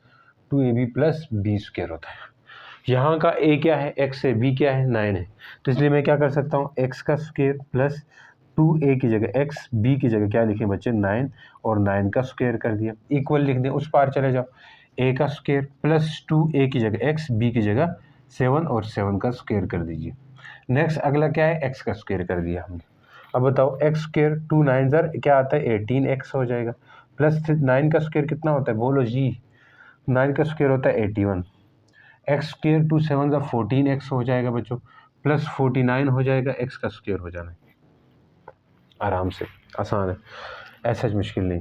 2ab + b² होता है। यहाँ का a क्या है, x है, b क्या है 9 है, तो इसलिए मैं क्या कर सकता हूँ, x का स्क्वायर प्लस 2a की जगह x, b की जगह क्या लिखे बच्चे 9, और 9 का स्क्वायर कर दिया, इक्वल लिख दें, उस पार चले जाओ, a का स्क्वायर प्लस 2a की जगह x, b की जगह 7 और 7 का स्क्वायर कर दीजिए। नेक्स्ट अगला क्या है, x का स्क्वायर कर दिया हमने। अब बताओ x², 2 9 ज़र क्या आता है 18x हो जाएगा, प्लस 9 का स्क्वायर कितना होता है बोलो जी, 9 का स्क्वायर होता है 81, x², 2 7 ज़ा 14x हो जाएगा बच्चों, प्लस 49 हो जाएगा, x का स्क्वायर हो जाना है, आराम से, आसान है, ऐसा मुश्किल नहीं।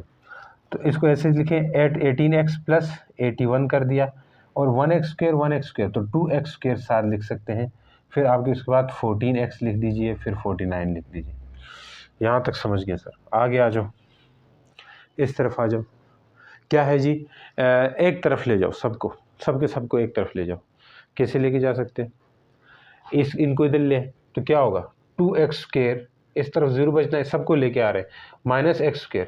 तो इसको ऐसे लिखें, 18x + 81 कर दिया, और 1x², 1x², तो 2x² साथ लिख सकते हैं, फिर आपके उसके बाद 14x लिख दीजिए, फिर 49 लिख दीजिए। यहाँ तक समझ गए सर, आगे आ जाओ, इस तरफ आ जाओ, क्या है जी, एक तरफ ले जाओ सबको, सबको एक तरफ ले जाओ, कैसे लेके जा सकते हैं, इनको इधर ले, तो क्या होगा 2x², इस तरफ 0 बचना है, सबको लेके आ रहे हैं, -x²,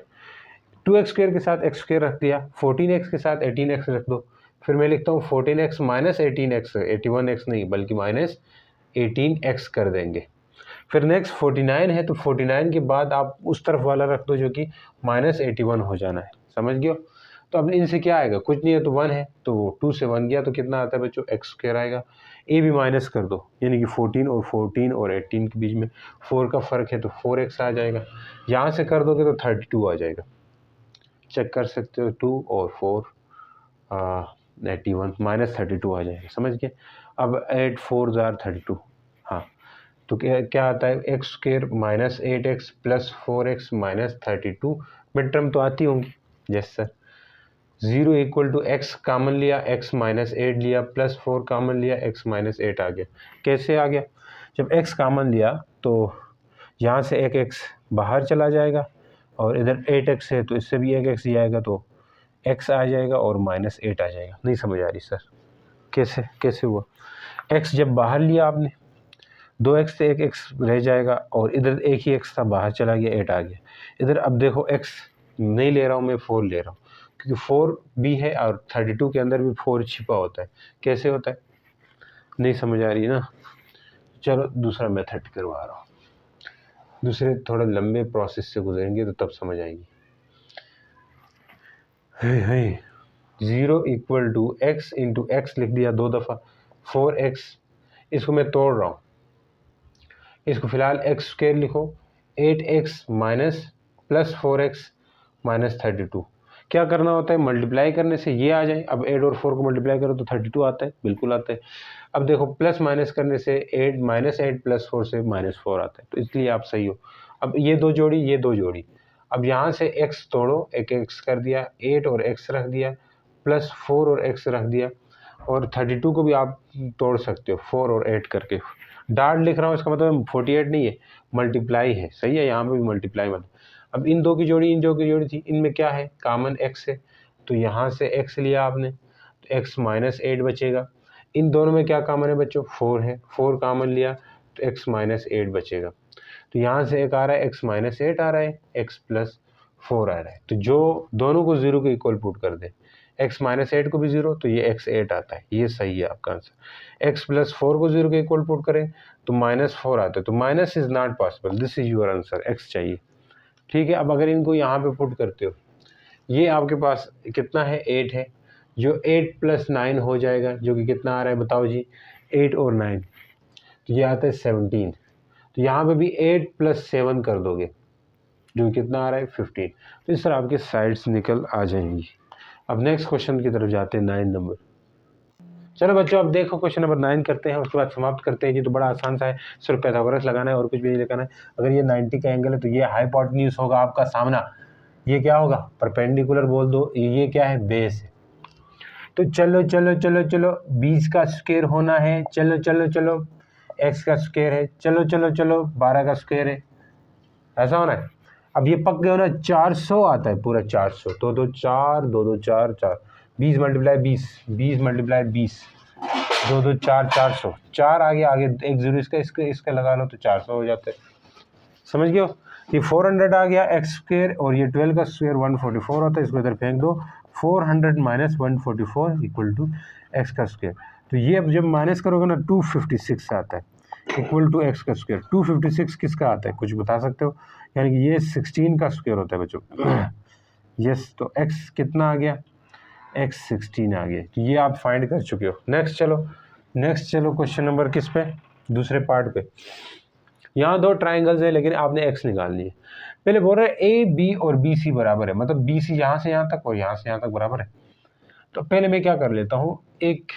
2x² के साथ x² रख दिया, 14x के साथ 18x रख दो, फिर मैं लिखता हूँ 14x - 18x, 81x नहीं बल्कि -18x कर देंगे। फिर नेक्स्ट 49 है, तो 49 के बाद आप उस तरफ वाला रख दो जो कि -81 हो जाना है, समझ गए। तो अब इनसे क्या आएगा, कुछ नहीं है तो 1 है, तो 2 से 1 गया तो कितना आता है बच्चों, x² आएगा। ए भी माइनस कर दो, यानी कि 14 और 18 के बीच में 4 का फ़र्क है तो 4x आ जाएगा, यहाँ से कर दोगे तो 32 आ जाएगा, चेक कर सकते हो, 2 और 4 81 -32 आ जाएगा, समझ गए। अब 8 4 ज़ार 32, हाँ, तो क्या आता है, x² - 8x + 4x - 32, mid term तो आती होंगी, यस सर। 0 = x कॉमन लिया, x - 8 लिया, प्लस 4 कॉमन लिया, x - 8 आ गया। कैसे आ गया, जब x कॉमन लिया तो यहाँ से एक x बाहर चला जाएगा, और इधर 8x है तो इससे भी एक x ही आएगा, तो x आ जाएगा और -8 आ जाएगा। नहीं समझ आ रही सर, कैसे हुआ, x जब बाहर लिया आपने, 2x से एक x रह जाएगा, और इधर एक ही x था बाहर चला गया, 8 आ गया। इधर अब देखो x नहीं ले रहा हूँ मैं, 4 ले रहा हूँ, क्योंकि 4 भी है और 32 के अंदर भी 4 छिपा होता है। कैसे होता है, नहीं समझ आ रही है ना, चलो दूसरा मेथड करवा रहा हूँ, दूसरे थोड़ा लंबे प्रोसेस से गुजरेंगे तो तब समझ आएगी। 0 = x × x लिख दिया 2 दफ़ा, 4x, इसको मैं तोड़ रहा हूँ, इसको फिलहाल x² लिखो, 8x - +4x - 32, क्या करना होता है, मल्टीप्लाई करने से ये आ जाए। अब 8 और 4 को मल्टीप्लाई करो तो 32 आता है, बिल्कुल आता है। अब देखो प्लस माइनस करने से 8 -8 + 4 से -4 आता है, तो इसलिए आप सही हो। अब ये दो जोड़ी, ये दो जोड़ी, अब यहाँ से x तोड़ो, एक x कर दिया, 8 और x रख दिया, प्लस 4 और x रख दिया, और 32 को भी आप तोड़ सकते हो 4 और 8 करके। डार्ट लिख रहा हूँ, इसका मतलब 48 नहीं है, मल्टीप्लाई है, सही है, यहाँ पे भी मल्टीप्लाई मतलब। अब इन दो की जोड़ी, इन दो की जोड़ी थी, इनमें क्या है, कॉमन x है, तो यहाँ से x लिया आपने, तो x -8 बचेगा। इन दोनों में क्या कॉमन है बच्चों, 4 है, 4 कॉमन लिया तो x -8 बचेगा। तो यहाँ से एक आ रहा है x -8 आ रहा है, x + 4 आ रहा है, तो जो दोनों को 0 के इक्वल पुट कर दे, x -8 को भी 0, तो ये x 8 आता है, ये सही है आपका आंसर। x + 4 को 0 के इक्वल पुट करें तो -4 आता है, तो minus is not possible, this is your answer, x चाहिए। ठीक है, अब अगर इनको यहाँ पे पुट करते हो, ये आपके पास कितना है, 8 है, जो 8 + 9 हो जाएगा, जो कि कितना आ रहा है बताओ जी, 8 और 9, तो ये आता है 17। तो यहाँ पे भी 8 + 7 कर दोगे, जो कितना आ रहा है 15। तो इस तरह आपके साइड्स निकल आ जाएंगी। अब नेक्स्ट क्वेश्चन की तरफ जाते हैं, 9 नंबर। चलो बच्चों, अब देखो क्वेश्चन नंबर 9 करते हैं, उसके बाद समाप्त करते हैं। ये तो बड़ा आसान सा है, सिर्फ पाइथागोरस लगाना है और कुछ भी नहीं लगाना है। अगर ये 90 का एंगल है तो ये हाइपोटेन्यूज होगा आपका सामना, ये क्या होगा, परपेंडिकुलर बोल दो, ये क्या है, बेस है। तो चलो चलो चलो चलो, 20 का स्क्वायर होना है, चलो चलो चलो, x का स्क्वायर है, चलो चलो चलो, 12 का स्क्वायर है, ऐसा होना है। अब ये पक गए हो ना, 400 आता है पूरा, 400, 2 2 4, 2 2 4 4, 20 × 20, 20 × 20, 2 2 4, 400, 4 आगे आगे एक जीरो इसका लगा लो तो 400 हो जाता है, समझ गए हो। ये 400 आ गया x स्क्वायर, और ये 12 का स्क्वायर 144 होता है, इसको इधर फेंक दो, 400 - 144 = x का स्क्वायर। तो ये अब जब माइनस करोगे ना, 256 आता है, इक्वल टू x का स्क्वायर। 256 किसका आता है, कुछ बता सकते हो, यानी कि ये 16 का स्क्वायर होता है बच्चों। यस, तो x कितना आ गया, x 16 आ गया, तो ये आप फाइंड कर चुके हो। नेक्स्ट चलो क्वेश्चन नंबर किस पे, दूसरे पार्ट पे। यहाँ 2 ट्राइंगल्स है, लेकिन आपने x निकालनी है। पहले बोल रहे हैं ए बी और बी सी बराबर है, मतलब बी सी यहाँ से यहाँ तक और यहाँ से यहाँ तक बराबर है। तो पहले मैं क्या कर लेता हूँ, एक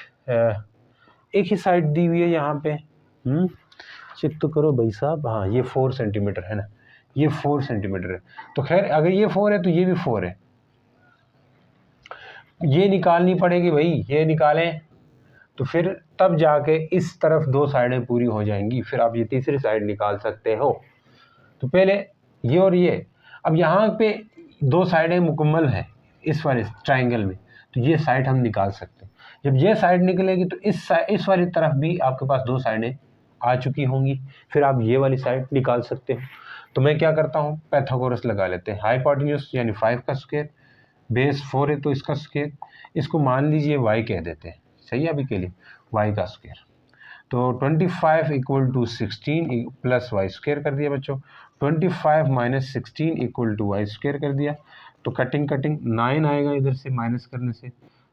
ही साइड दी हुई है यहाँ पे, चेक तो करो भाई साहब, हाँ ये 4 सेंटीमीटर है ना, ये 4 सेंटीमीटर है। तो खैर अगर ये 4 है तो ये भी 4 है, ये निकालनी पड़ेगी भाई, ये निकालें तो फिर तब जाके इस तरफ 2 साइडें पूरी हो जाएंगी, फिर आप ये तीसरी साइड निकाल सकते हो। तो पहले ये और ये, अब यहाँ पे 2 साइडें मुकम्मल है इस वाले ट्राइंगल में, तो ये साइड हम निकाल सकते हैं। जब ये साइड निकलेगी तो इस वाली तरफ भी आपके पास 2 साइडें आ चुकी होंगी, फिर आप ये वाली साइड निकाल सकते हो। तो मैं क्या करता हूँ, पाइथागोरस लगा लेते हैं। हाइपोटेन्यूज यानी 5 का स्क्वायर, बेस 4 है तो इसका स्क्वायर, इसको मान लीजिए y कह देते हैं, सही है अभी के लिए, y का स्क्वायर। तो 25 = 16 प्लस वाई स्क्वायर कर दिया बच्चों, 25 - 16 = वाई स्क्वायर कर दिया। तो कटिंग 9 आएगा इधर से माइनस करने से,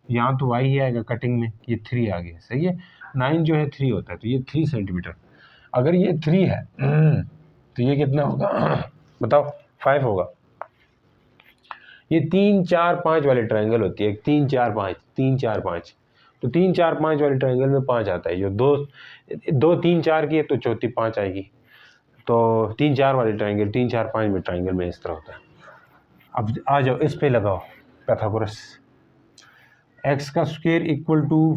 यहाँ तो y ही आएगा कटिंग में, ये 3 आ गया, सही है। 9 जो है 3 होता है, तो ये 3 सेंटीमीटर। अगर ये 3 है तो ये कितना होगा बताओ, 5 होगा। ये 3 4 5 वाले ट्रायंगल होती है, 3 4 5 3 4 5, तो 3 4 5 वाले ट्रायंगल में 5 आता है। जो 2 3 4 की है तो चौथी 5 आएगी। तो 3 4 वाले ट्रायंगल, 3 4 5 में ट्रायंगल में इस तरह होता है। अब आ जाओ इस पे लगाओ पाइथागोरस। x का स्क्वायर =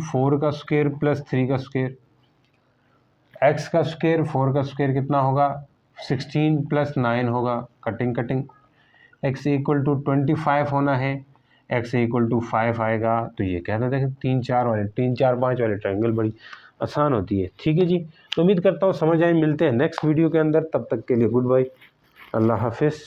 4 का स्क्वायर प्लस 3 का स्क्वायर। x का स्क्वायर 4 का स्क्वायर कितना होगा, 16 + 9 होगा, कटिंग x = 25 होना है, x = 5 आएगा। तो ये कहते हैं 3 4 5 वाले ट्रायंगल बड़ी आसान होती है। ठीक है जी, तो उम्मीद करता हूँ समझ आए। मिलते हैं नेक्स्ट वीडियो के अंदर, तब तक के लिए गुड बाय, अल्लाह हाफिज़।